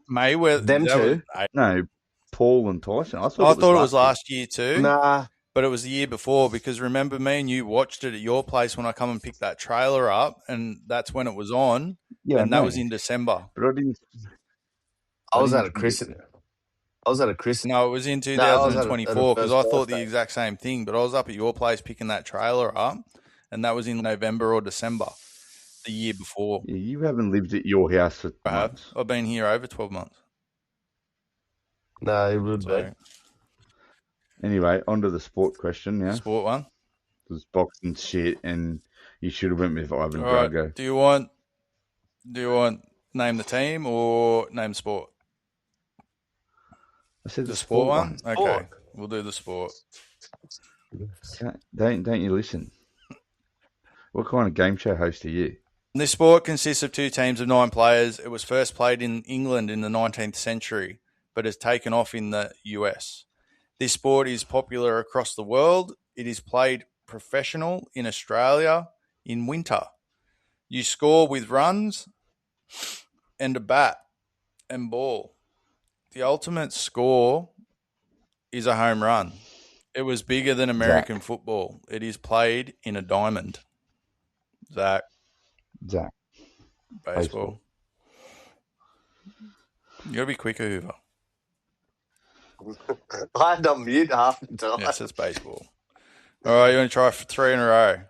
Mayweather, them two. No, Paul and Tyson. I thought it was last year too. Nah. But it was the year before, because remember, me and you watched it at your place when I come and picked that trailer up, and that's when it was on. Yeah, and that was in December. But I didn't. I was at a christening. No, it was in 2024, because I thought the exact same thing. But I was up at your place picking that trailer up, and that was in November or December, the year before. Yeah, you haven't lived at your house for months. I've been here over 12 months. No, it would be. Anyway, on to the sport question now. Sport one? It was boxing shit, and you should have went with Ivan All right. Drago. Do you want name the team or name the sport? I said the sport one? Okay, Sport. we'll do the sport. Don't you listen? What kind of game show host are you? This sport consists of two teams of 9 players. It was first played in England in the 19th century, but has taken off in the US. This sport is popular across the world. It is played professional in Australia in winter. You score with runs and a bat and ball. The ultimate score is a home run. It was bigger than American football. It is played in a diamond. Zach. Baseball. You gotta be quicker, Hoover. I had on mute half the time. Yes, it's baseball. All right, you want to try for 3 in a row?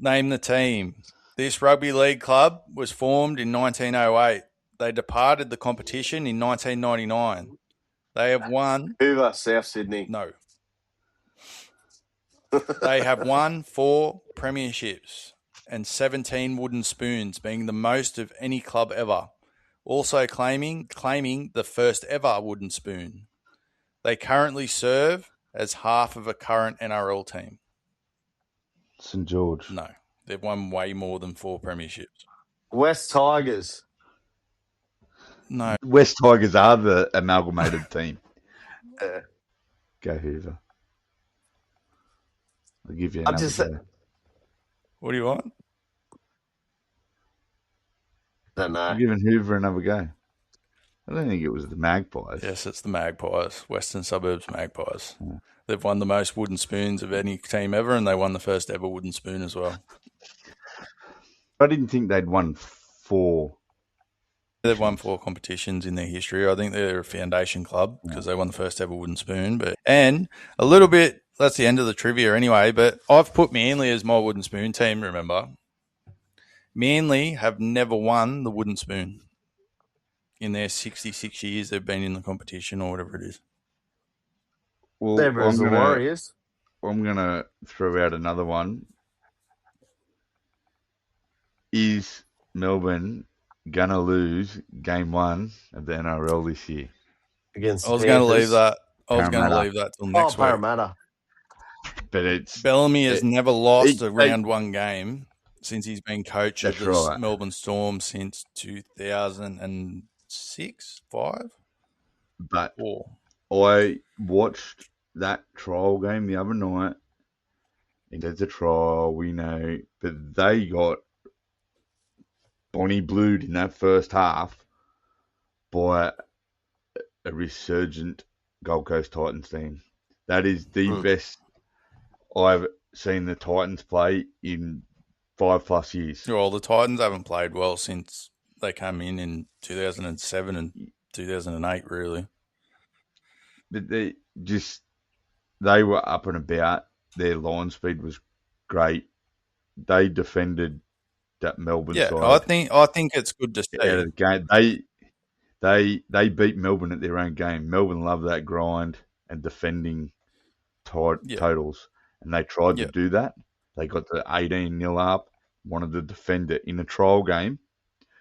Name the team. This rugby league club was formed in 1908. They departed the competition in 1999. They have won... Hoover, South Sydney. No. They have won 4 premierships and 17 wooden spoons, being the most of any club ever. Also claiming the first ever wooden spoon. They currently serve as half of a current NRL team. St. George. No, they've won way more than 4 premierships. West Tigers. No. West Tigers are the amalgamated team. Go Hoover. I'll give you another go. What do you want? Don't know. I'm giving Hoover another go. I don't think it was the Magpies. Yes, it's the Magpies. Western Suburbs Magpies. Yeah. They've won the most wooden spoons of any team ever, and they won the first ever wooden spoon as well. I didn't think they'd won 4. They've won 4 competitions in their history. I think they're a foundation club because they won the first ever wooden spoon. And a little bit, that's the end of the trivia anyway, but I've put Manly as my wooden spoon team, remember. Manly have never won the wooden spoon in their 66 years they've been in the competition or whatever it is. Well, Never as the Warriors. I'm going to throw out another one. Is Melbourne going to lose game 1 of the NRL this year? Against I was going to leave that. Till next week. Parramatta. But it's... Bellamy has never lost a round 1 game since he's been coach of the Melbourne Storm since 2006, 5? But 4. I watched that trial game the other night. And there's a trial, we know. But they got Bonnie blued in that first half by a resurgent Gold Coast Titans team. That is the best I've seen the Titans play in 5+ years. Well, the Titans haven't played well since they came in 2007 and 2008, really. But they were up and about. Their line speed was great. They defended that Melbourne Yeah, side I think it's good to out of see. the game. They beat Melbourne at their own game. Melbourne love that grind and defending Yeah, totals, and they tried to yeah, do that. They got to 18-0 up, wanted to defend it in a trial game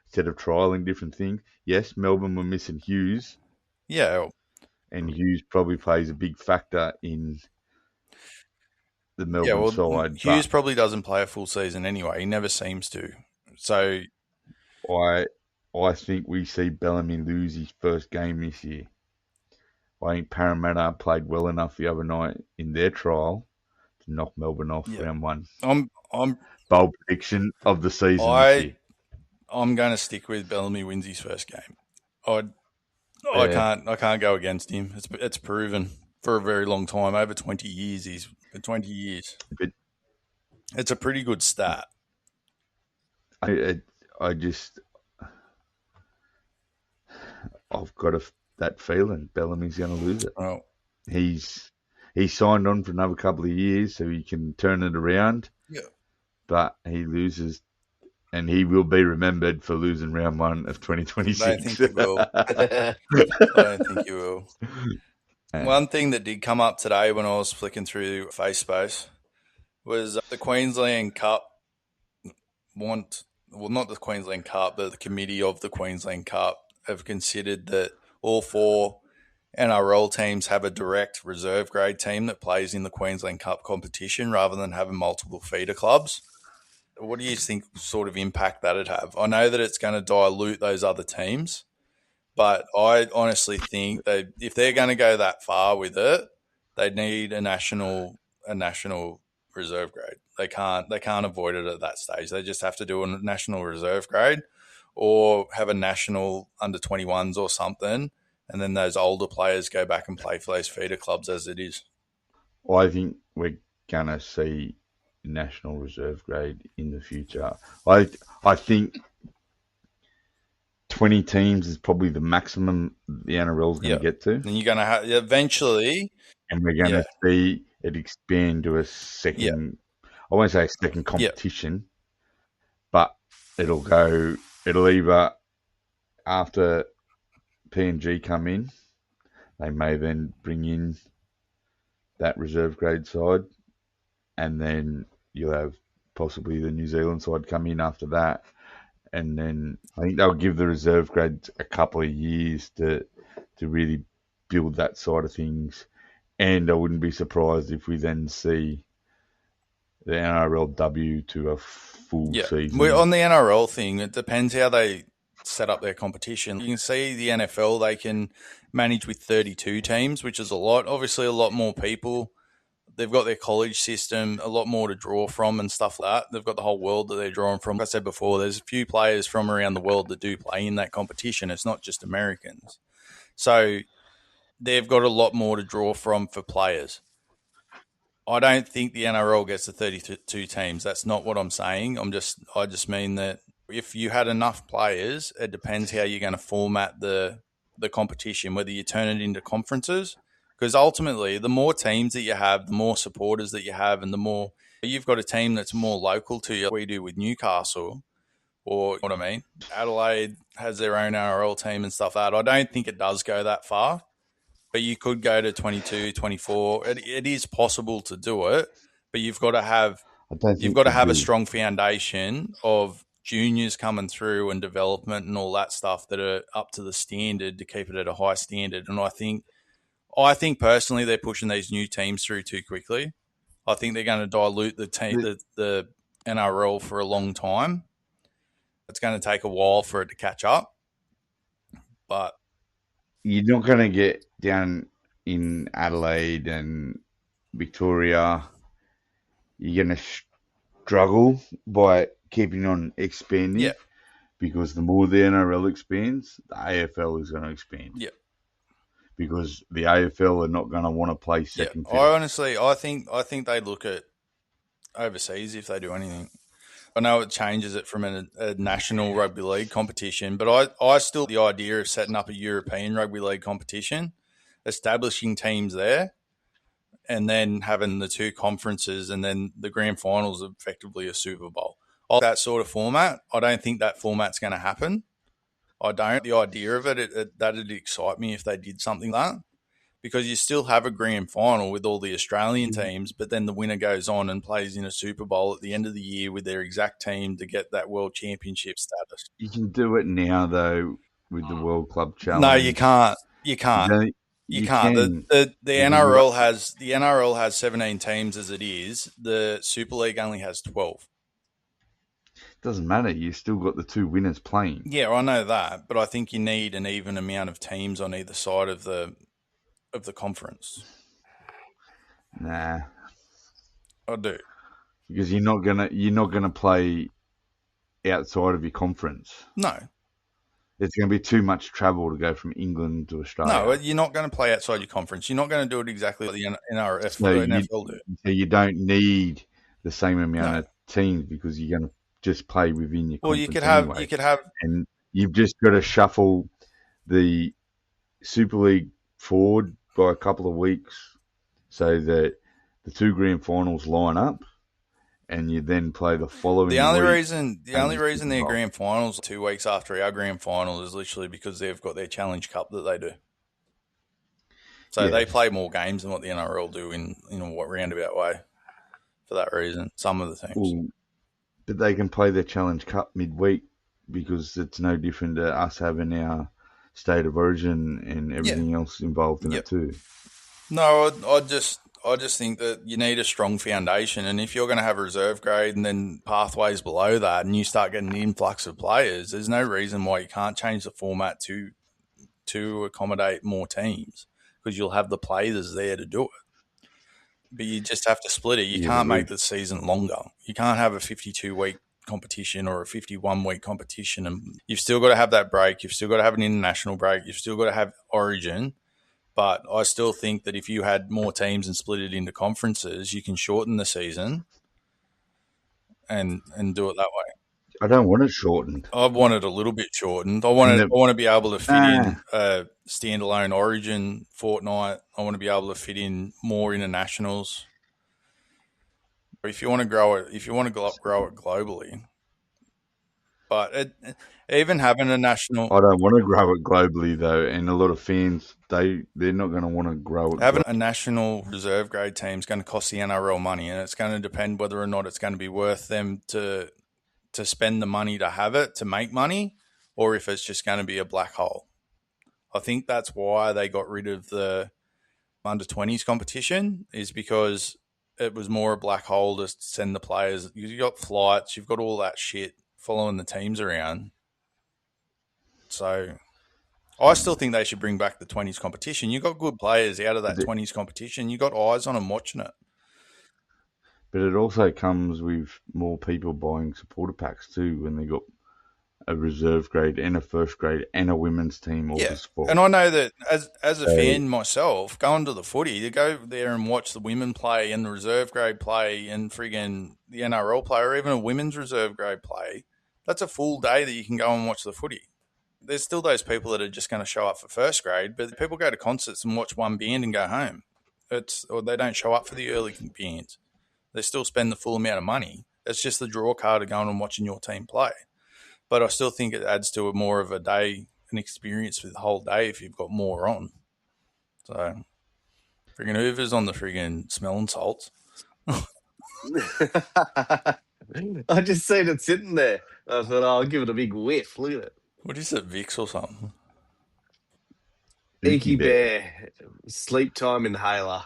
instead of trialing different things. Yes, Melbourne were missing Hughes, yeah. and Hughes probably plays a big factor in the Yeah, Melbourne well, side, Hughes but probably doesn't play a full season anyway. He never seems to. So, I I think we see Bellamy lose his first game this year. I think Parramatta played well enough the other night in their trial to knock Melbourne off yeah, round one. I'm Bold prediction of the season this year. I'm going to stick with Bellamy wins his first game. I Yeah. I can't go against him. It's proven for a very long time, over 20 years. He's 20 years. But It's a pretty good stat. I I've got that feeling Bellamy's going to lose it. Well, He's signed on for another couple of years so he can turn it around. yeah. But he loses, and he will be remembered for losing round one of 2026. I don't think he will. I don't think he will. One thing that did come up today when I was flicking through Facebook was the Queensland Cup not the Queensland Cup, but the committee of the Queensland Cup have considered that all 4 NRL teams have a direct reserve grade team that plays in the Queensland Cup competition rather than having multiple feeder clubs. What do you think sort of impact that'd have? I know that it's going to dilute those other teams, but I honestly think that if they're going to go that far with it, they need a national reserve grade. They can't avoid it at that stage. They just have to do a national reserve grade or have a national under 21s or something, and then those older players go back and play for those feeder clubs as it is. I think we're going to see national reserve grade in the future. I think 20 teams is probably the maximum the NRL is going to get to. And you're going to have eventually, and we're going to see it expand to a second. I won't say a second competition, but it'll either after PNG come in, they may then bring in that reserve grade side, and then you'll have possibly the New Zealand side come in after that, and then I think they'll give the reserve grade a couple of years to really build that side of things. And I wouldn't be surprised if we then see the NRLW to a full season. On the NRL thing, it depends how they set up their competition. You can see the NFL, they can manage with 32 teams, which is a lot. Obviously, a lot more people. They've got their college system, a lot more to draw from and stuff like that. They've got the whole world that they're drawing from. Like I said before, there's a few players from around the world that do play in that competition. It's not just Americans. So they've got a lot more to draw from for players. I don't think the NRL gets to 32 teams. That's not what I'm saying. I just mean that if you had enough players, it depends how you're going to format the competition, whether you turn it into conferences. Because ultimately, the more teams that you have, the more supporters that you have, and the more you've got a team that's more local to you, like we do with Newcastle, or what I mean, Adelaide has their own NRL team and stuff like that. I don't think it does go that far. But you could go to 22, 24. It is possible to do it, but you've got to have a strong foundation of juniors coming through and development and all that stuff that are up to the standard to keep it at a high standard. And I think personally they're pushing these new teams through too quickly. I think they're going to dilute the NRL for a long time. It's going to take a while for it to catch up, but you're not going to get down in Adelaide and Victoria. You're going to struggle by keeping on expanding because the more the NRL expands, the AFL is going to expand. Yeah. because the AFL are not going to want to play second fiddle. I think they look at overseas if they do anything. I know it changes it from a national rugby league competition, but I still the idea of setting up a European rugby league competition, establishing teams there, and then having the two conferences, and then the grand finals effectively a Super Bowl. I like that sort of format. I don't think that format's going to happen. I don't. The idea of that'd excite me if they did something like that, because you still have a grand final with all the Australian teams, but then the winner goes on and plays in a Super Bowl at the end of the year with their exact team to get that World Championship status. You can do it now, though, with the World Club Challenge. No, you can't. You can't. You can't. The NRL has 17 teams as it is. The Super League only has 12. Doesn't matter. You still got the two winners playing. Yeah, I know that, but I think you need an even amount of teams on either side of the conference. Nah, I do, because you're not gonna play outside of your conference. No. It's going to be too much travel to go from England to Australia. No, you're not going to play outside your conference. You're not going to do it exactly like the NFL do. So you don't need the same amount of teams because you're going to just play within your conference. Well, you could have, and you've just got to shuffle the Super League forward by a couple of weeks so that the two grand finals line up. And you then play the following week. The only reason their grand finals 2 weeks after our grand final is literally because they've got their Challenge Cup that they do. So they play more games than what the NRL do in a roundabout way for that reason, some of the teams. Well, but they can play their Challenge Cup midweek because it's no different to us having our state of origin and everything else involved in it too. No, I just think that you need a strong foundation, and if you're going to have a reserve grade and then pathways below that and you start getting an influx of players, there's no reason why you can't change the format to accommodate more teams because you'll have the players there to do it. But you just have to split it. You can't make the season longer. You can't have a 52-week competition or a 51-week competition, and you've still got to have that break. You've still got to have an international break. You've still got to have origin. But I still think that if you had more teams and split it into conferences, you can shorten the season and do it that way. I don't want it shortened. I want it a little bit shortened. I want to be able to fit in a standalone origin fortnight. I want to be able to fit in more internationals. If you want to grow it, grow it globally. But even having a national... I don't want to grow it globally, though, and a lot of fans, they're not going to want to grow it. Having a national reserve grade team is going to cost the NRL money, and it's going to depend whether or not it's going to be worth them to spend the money to have it, to make money, or if it's just going to be a black hole. I think that's why they got rid of the under-20s competition, is because it was more a black hole to send the players. You've got flights, you've got all that shit following the teams around. So I still think they should bring back the 20s competition. You got good players out of that 20s competition. You got eyes on them watching it. But it also comes with more people buying supporter packs too when they got a reserve grade and a first grade and a women's team all to support. And I know that as a fan myself, going to the footy, to go there and watch the women play and the reserve grade play and friggin' the NRL play or even a women's reserve grade play, that's a full day that you can go and watch the footy. There's still those people that are just going to show up for first grade, but people go to concerts and watch one band and go home. Or they don't show up for the early bands. They still spend the full amount of money. It's just the draw card of going and watching your team play. But I still think it adds to more of a day, an experience for the whole day if you've got more on. So, friggin' Hoover's on the friggin' smelling salts. I just seen it sitting there. I thought, I'll give it a big whiff. Look at it. What is it, Vicks or something? Icky Bear sleep time inhaler.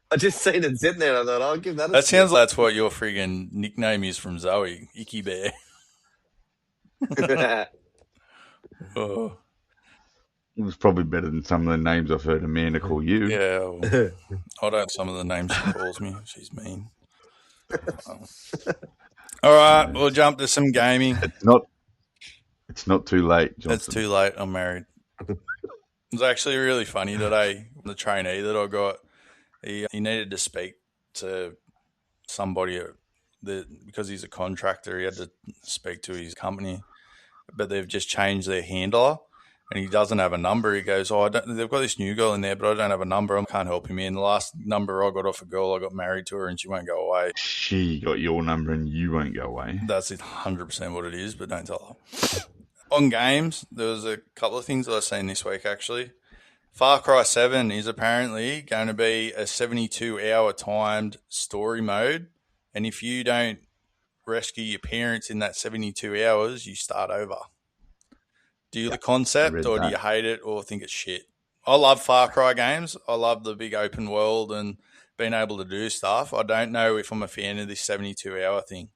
I just seen it sitting there. I thought, I'll give that a That sounds like that's what your friggin' nickname is from Zoe, Icky Bear. Oh. It was probably better than some of the names I've heard Amanda call you. Yeah, well, I don't some of the names she calls me. She's mean. All right, we'll jump to some gaming. It's not too late, Johnson. It's too late. I'm married. It was actually really funny today. The trainee that I got, he needed to speak to somebody because he's a contractor. He had to speak to his company, but they've just changed their handler, and he doesn't have a number. He goes, "Oh, they've got this new girl in there, but I don't have a number. I can't help him in. The last number I got off a girl, I got married to her, and she won't go away." She got your number and you won't go away. That's 100% what it is, but don't tell her. On games, there was a couple of things that I've seen this week, actually. Far Cry 7 is apparently going to be a 72-hour timed story mode, and if you don't rescue your parents in that 72 hours, you start over. Do you like the concept, or do you hate it, or think it's shit? I love Far Cry games. I love the big open world and being able to do stuff. I don't know if I'm a fan of this 72-hour thing.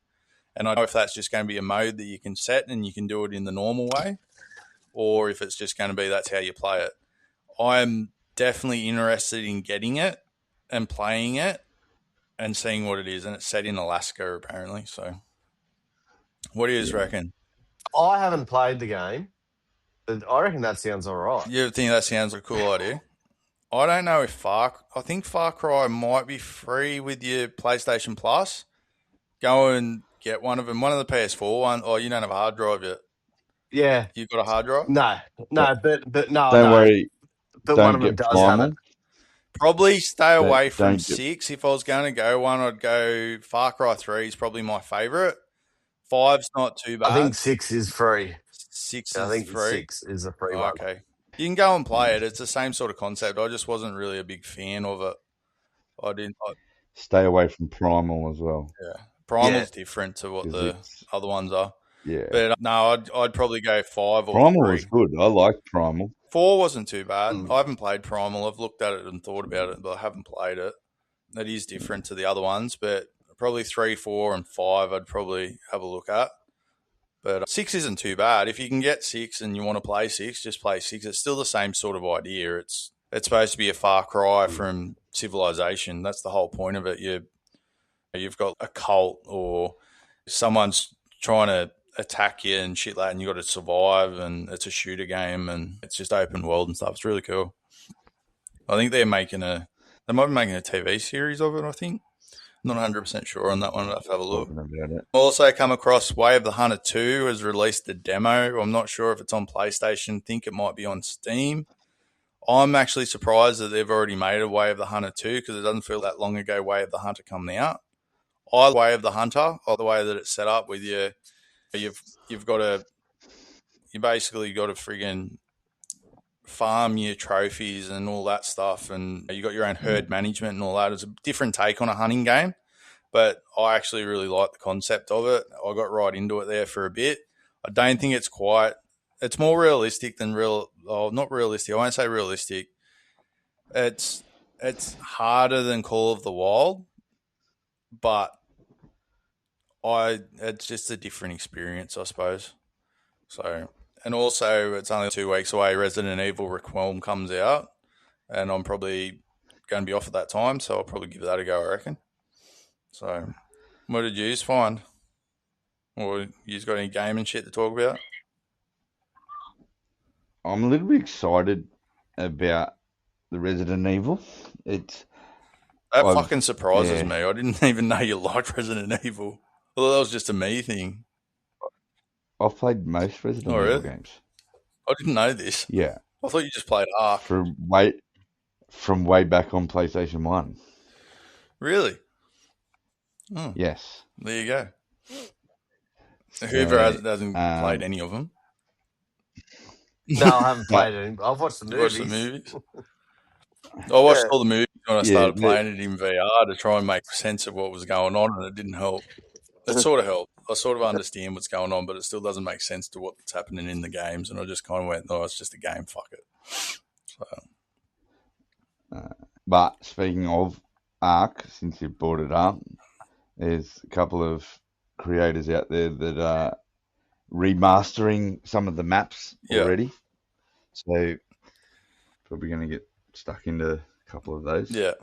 And I don't know if that's just going to be a mode that you can set and you can do it in the normal way, or if it's just going to be that's how you play it. I'm definitely interested in getting it and playing it and seeing what it is. And it's set in Alaska, apparently. So what do you reckon? I haven't played the game, but I reckon that sounds all right. You think that sounds like a cool idea? I don't know if I think Far Cry might be free with your PlayStation Plus. Go and get one of them. One of the PS4 one. Oh, you don't have a hard drive yet. Yeah. You got a hard drive? No, but no. Don't worry. But don't one of them does have it. Probably stay away from 6. If I was going to go one, I'd go Far Cry 3 is probably my favourite. 5's not too bad. I think 6 is free. 6 I is think free. 6 is a free one. Okay. You can go and play it. It's the same sort of concept. I just wasn't really a big fan of it. Stay away from Primal as well. Yeah. Primal's different to what the other ones are. Yeah. But no, I'd probably go 5 or Primal 3. was good. I liked Primal. 4 wasn't too bad. I haven't played Primal. I've looked at it and thought about it, but I haven't played it. It is different to the other ones, but probably 3, 4, and 5 I'd probably have a look at. But 6 isn't too bad. If you can get 6 and you want to play 6, just play 6. It's still the same sort of idea. It's supposed to be a far cry from civilization. That's the whole point of it. You've got a cult or someone's trying to attack you and shit like that, and you got to survive, and it's a shooter game, and it's just open world and stuff. It's really cool. I think they might be making a TV series of it, I think. I'm not 100% sure on that one. I'll have to have a look. Also come across Way of the Hunter 2 has released a demo. I'm not sure if it's on PlayStation. I think it might be on Steam. I'm actually surprised that they've already made a Way of the Hunter 2 because it doesn't feel that long ago Way of the Hunter coming out. I Way of the Hunter, or the way that it's set up with you, you basically got to friggin' farm your trophies and all that stuff, and you got your own herd management and all that. It's a different take on a hunting game, but I actually really like the concept of it. I got right into it there for a bit. I don't think it's more realistic than not realistic. I won't say realistic. It's harder than Call of the Wild, but it's just a different experience, I suppose. So, and also it's only 2 weeks away. Resident Evil Requiem comes out, and I'm probably going to be off at that time, so I'll probably give that a go, I reckon. So, what did you find? Or you got any gaming shit to talk about? I'm a little bit excited about the Resident Evil. That fucking surprises me. I didn't even know you liked Resident Evil. Well, that was just a me thing. I've played most Resident Evil games. I didn't know this. Yeah. I thought you just played Ark. From way back on PlayStation 1. Really? Oh. Yes. There you go. Whoever hasn't played any of them. No, I haven't played any. I've watched the movies. I watched all the movies when I started playing it in VR to try and make sense of what was going on, and it didn't help. It sort of helped. I sort of understand what's going on, but it still doesn't make sense to what's happening in the games, and I just kind of went, it's just a game, fuck it. So. But speaking of Ark, since you brought it up, there's a couple of creators out there that are remastering some of the maps already. So probably going to get stuck into a couple of those. Yeah.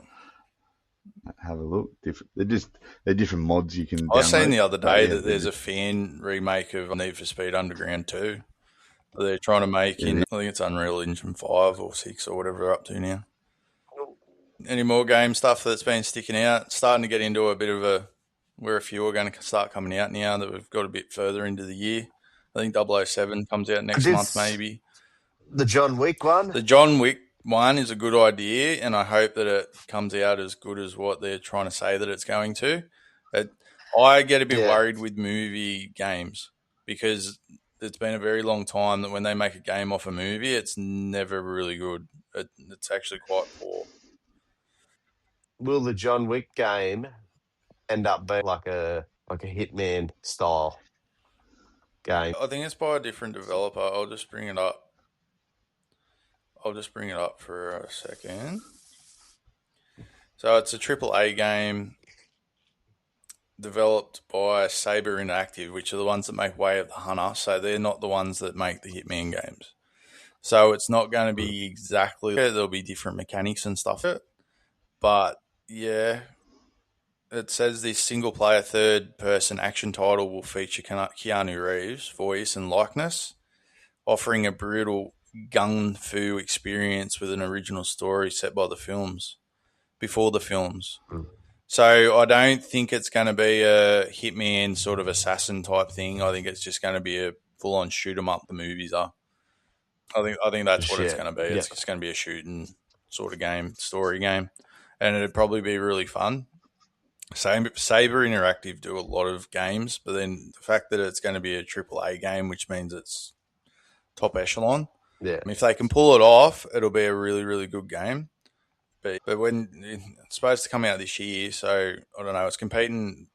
Have a look. They're different mods you can download. I seen the other day that there's a fan remake of Need for Speed Underground 2. they're trying to make in, I think it's Unreal Engine 5 or 6 or whatever they're up to now. Any more game stuff that's been sticking out? Starting to get into a bit of where a few are going to start coming out now that we've got a bit further into the year. I think 007 comes out next month, maybe. The John Wick one? The John Wick one is a good idea, and I hope that it comes out as good as what they're trying to say that it's going to. I get a bit worried with movie games because it's been a very long time that when they make a game off a movie, it's never really good. It's actually quite poor. Will the John Wick game end up being like a Hitman style game? I think it's by a different developer. I'll just bring it up for a second. So it's a AAA game developed by Saber Interactive, which are the ones that make Way of the Hunter. So they're not the ones that make the Hitman games. So it's not going to be exactly, there'll be different mechanics and stuff. But yeah, it says this single-player third-person action title will feature Keanu Reeves' voice and likeness, offering a brutal gung-fu experience with an original story set by the films, before the films. So I don't think it's going to be a Hitman sort of assassin type thing. I think it's just going to be a full-on shoot-'em-up the movies are. I think that's what it's going to be. It's just going to be a shooting sort of game, story game. And it'd probably be really fun. Saber Interactive do a lot of games, but then the fact that it's going to be a AAA game, which means it's top echelon. Yeah. I mean, if they can pull it off, it'll be a really, really good game. But when it's supposed to come out this year, so I don't know. It's competing.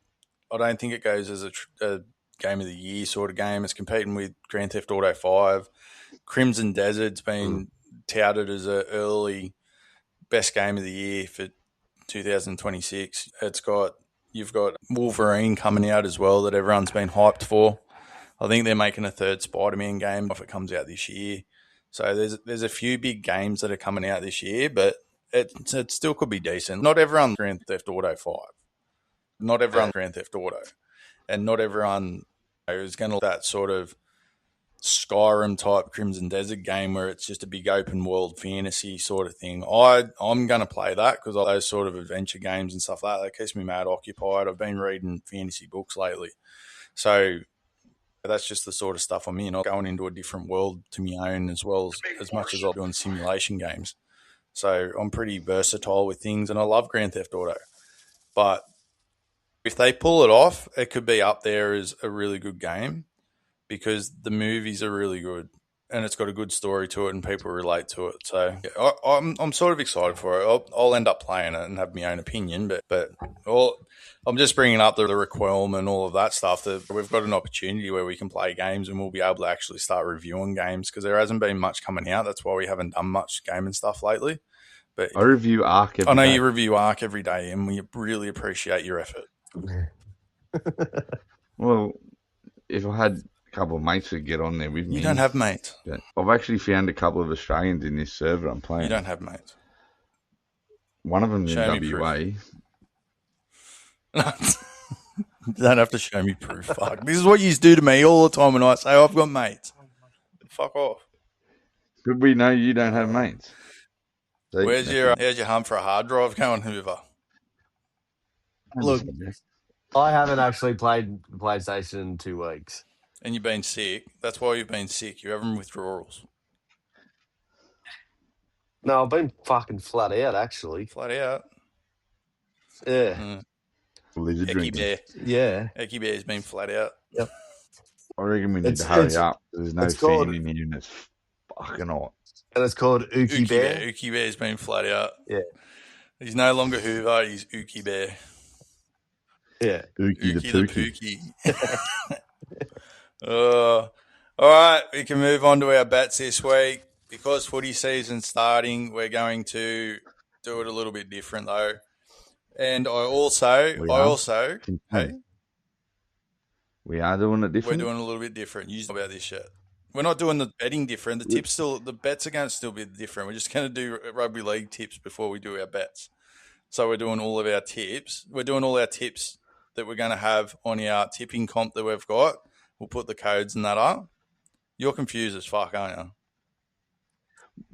I don't think it goes as a game of the year sort of game. It's competing with Grand Theft Auto 5. Crimson Desert's been touted as an early best game of the year for 2026. You've got Wolverine coming out as well that everyone's been hyped for. I think they're making a third Spider-Man game if it comes out this year. So there's a few big games that are coming out this year, but it still could be decent. Not everyone's Grand Theft Auto 5. Not everyone's Grand Theft Auto. And not everyone is going to that sort of Skyrim type Crimson Desert game where it's just a big open world fantasy sort of thing. I'm going to play that because those sort of adventure games and stuff like that keeps me mad occupied. I've been reading fantasy books lately. So that's just the sort of stuff I'm in. I'm going into a different world to my own as well as much as I'm doing simulation games. So I'm pretty versatile with things and I love Grand Theft Auto. But if they pull it off, it could be up there as a really good game because the movies are really good and it's got a good story to it and people relate to it. So yeah, I'm sort of excited for it. I'll end up playing it and have my own opinion, but I'm just bringing up the Requiem and all of that stuff that we've got an opportunity where we can play games and we'll be able to actually start reviewing games because there hasn't been much coming out. That's why we haven't done much gaming stuff lately. But I review Ark every day. I know you review Ark every day and we really appreciate your effort. Well, if I had a couple of mates that get on there with me. You don't have mates. I've actually found a couple of Australians in this server I'm playing. You don't have mates. One of them's in WA. You don't have to show me proof. Fuck. This is what you do to me all the time when I say I've got mates. Fuck off. Good we know you don't have mates. See, how's your hunt for a hard drive going, Hoover? Look, I haven't actually played PlayStation in 2 weeks. And you've been sick. That's why you've been sick. You're having withdrawals. No, I've been fucking flat out, actually. Flat out? Yeah. Lizard drinking. Bear. Yeah. Ecky Bear's been flat out. Yep. I reckon we need to hurry up. There's no fan in here and it's fucking hot. And it's called Ookie Bear. Ookie Bear's been flat out. Yeah. He's no longer Hoover, he's Ookie Bear. Yeah. Ookie the Pookie. All right, we can move on to our bets this week. Because footy season's starting, we're going to do it a little bit different though. And we are doing it different. We're doing a little bit different. You know about this shit. We're not doing the betting different. The bets are going to still be different. We're just going to do rugby league tips before we do our bets. So we're doing all of our tips. We're doing all our tips that we're going to have on our tipping comp that we've got. We'll put the codes and that up. You're confused as fuck, aren't you?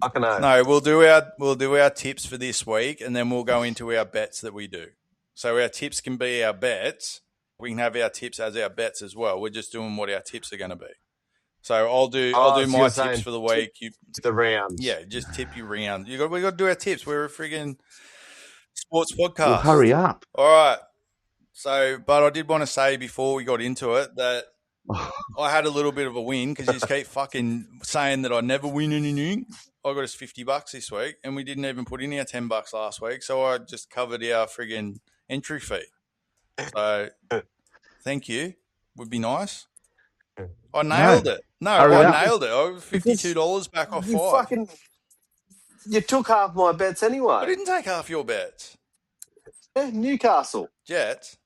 I can know. No, we'll do our tips for this week, and then we'll go into our bets that we do. So our tips can be our bets. We can have our tips as our bets as well. We're just doing what our tips are going to be. So I'll do So my you're tips saying for the week. You, the rounds. yeah, just tip your round. We got to do our tips. We're a friggin' sports podcast. Well, hurry up. All right. So, but I did want to say before we got into it that I had a little bit of a win because you just keep fucking saying that I never win anything. I got us $50 this week, and we didn't even put in our $10 last week, so I just covered our friggin' entry fee. So, thank you. Would be nice. I nailed it. No, Hurry I up. nailed it. I was $52 back off five. You took half my bets anyway. I didn't take half your bets. Yeah, Newcastle. Jets.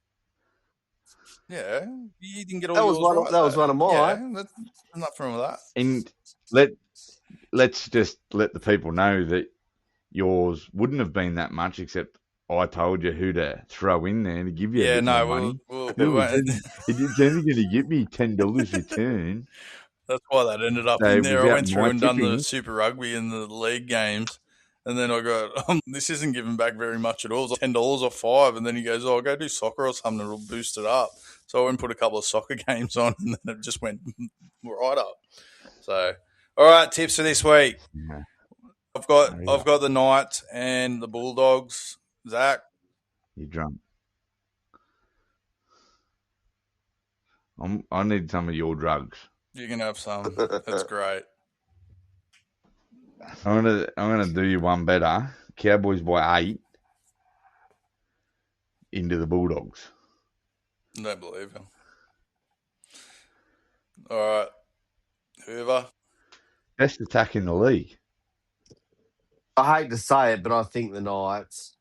Yeah, you didn't get all That was yours one. right. That was one of mine. Yeah, there's nothing wrong with that. And let's just let the people know that yours wouldn't have been that much, except I told you who to throw in there to give you a bit more money. It's only going to get me $10 return. That's why that ended up So in there. I without went through my and done the tipping- Super Rugby and the league games. And then I got, this isn't giving back very much at all. It's like $10 or $5. And then he goes, I'll go do soccer or something. It'll boost it up. So I went and put a couple of soccer games on, and then it just went right up. So, all right, tips for this week. Yeah. I've got the Knights and the Bulldogs. Zach? You're drunk. I need some of your drugs. You can have some. That's great. I'm gonna do you one better. Cowboys by 8 into the Bulldogs. I don't believe you. All right. Hoover? Best attack in the league. I hate to say it, but I think the Knights.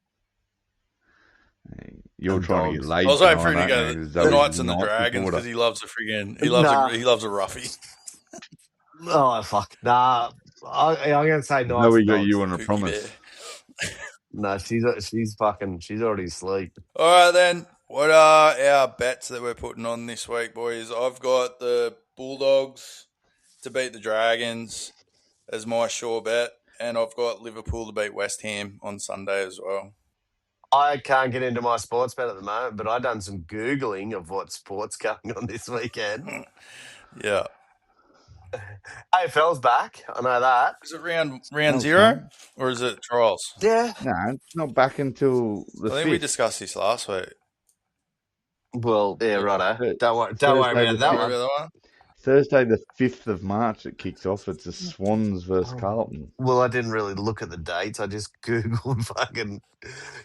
You're And trying to dogs. get laid. I was waiting for him to tonight, go aren't you? the Zoe's Knights and the Knights Dragons supporter. because he loves a friggin' he loves a roughie. Oh fuck! Nah, I'm gonna say Knights. Zoe and got dogs. you on a Cookie promise. No, she's already asleep. All right then. What are our bets that we're putting on this week, boys? I've got the Bulldogs to beat the Dragons as my sure bet, and I've got Liverpool to beat West Ham on Sunday as well. I can't get into my sports bet at the moment, but I've done some Googling of what sports going on this weekend. Yeah. AFL's back. I know that. Is it round No, zero or is it trials? Yeah. No, it's not back until the I think we 5th. discussed this last week. Well, yeah, righto. Thursday Don't worry the about that Remember one. that one? Thursday, the 5th of March, it kicks off. It's the Swans versus Carlton. Well, I didn't really look at the dates. I just Googled fucking.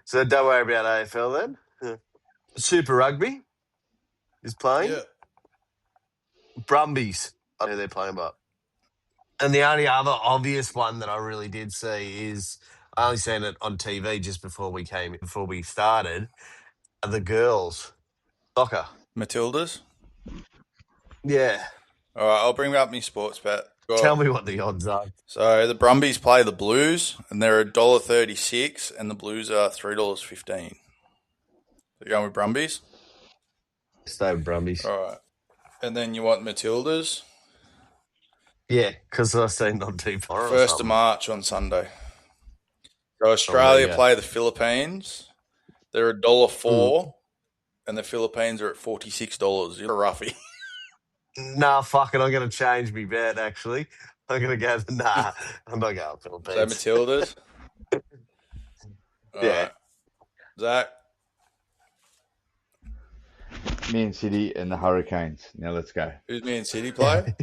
So don't worry about AFL then. Super Rugby is playing. Yeah. Brumbies. I don't know who they're playing, but. And the only other obvious one that I really did see is I only seen it on TV just before we started. Are the girls soccer? Matildas. Yeah. All right, I'll bring up my sports bet. Tell me what the odds are. So the Brumbies play the Blues, and they're $1.36, and the Blues are $3.15. You're going with Brumbies? Stay with Brumbies. All right. And then you want Matildas? Yeah, because I seen it on TV. 1st of March on Sunday. So Australia play the Philippines. They're $1.04, and the Philippines are at $46. You're a roughie. Nah, fuck it. I'm going to change my bet, actually. I'm going to go, nah, I'm not going Philippines. So Matildas? All Yeah. right. Zach? Man City and the Hurricanes. Now let's go. Who's Man City play?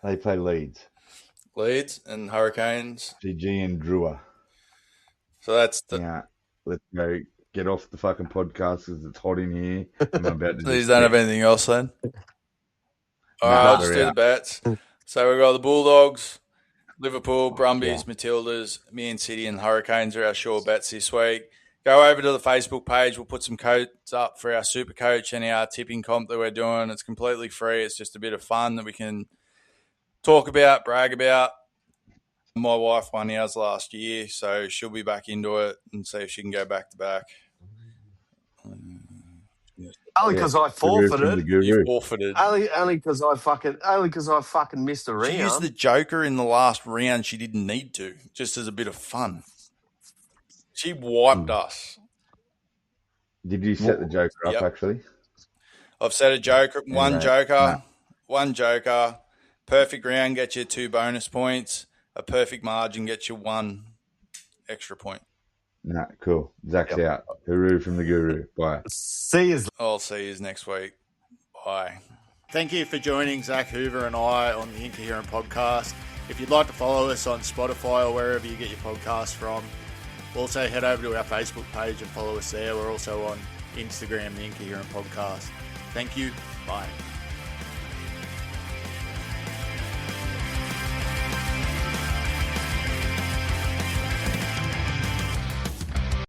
They play Leeds. Leeds and Hurricanes. GG and Drua. So that's the... Yeah, let's go. Get off the fucking podcast because it's hot in here. I'm about to Please don't have anything else then. All No, right, I'll just they're do the out. bets. So we've got the Bulldogs, Liverpool, Brumbies, Matildas, Man City and Hurricanes are our sure bets this week. Go over to the Facebook page. We'll put some codes up for our Super Coach and our tipping comp that we're doing. It's completely free. It's just a bit of fun that we can talk about, brag about. My wife won ours last year, so she'll be back into it and see if she can go back to back. Only because I Guru from the forfeited. You Guru. forfeited. Only because I fucking missed a She used round. the Joker in the last round. She didn't need to, just as a bit of fun. She wiped us. Did you set the Joker up, Yep. actually? I've set a Joker, one Anyway, Joker, one Joker. Perfect round gets you 2 bonus points. A perfect margin gets you 1 extra point. Nah, cool. Zach's out. Guru from the Guru. Bye. See you. I'll see you next week. Bye. Thank you for joining Zach Hoover and I on the Incoherent Podcast. If you'd like to follow us on Spotify or wherever you get your podcasts from, also head over to our Facebook page and follow us there. We're also on Instagram, the Incoherent Podcast. Thank you. Bye.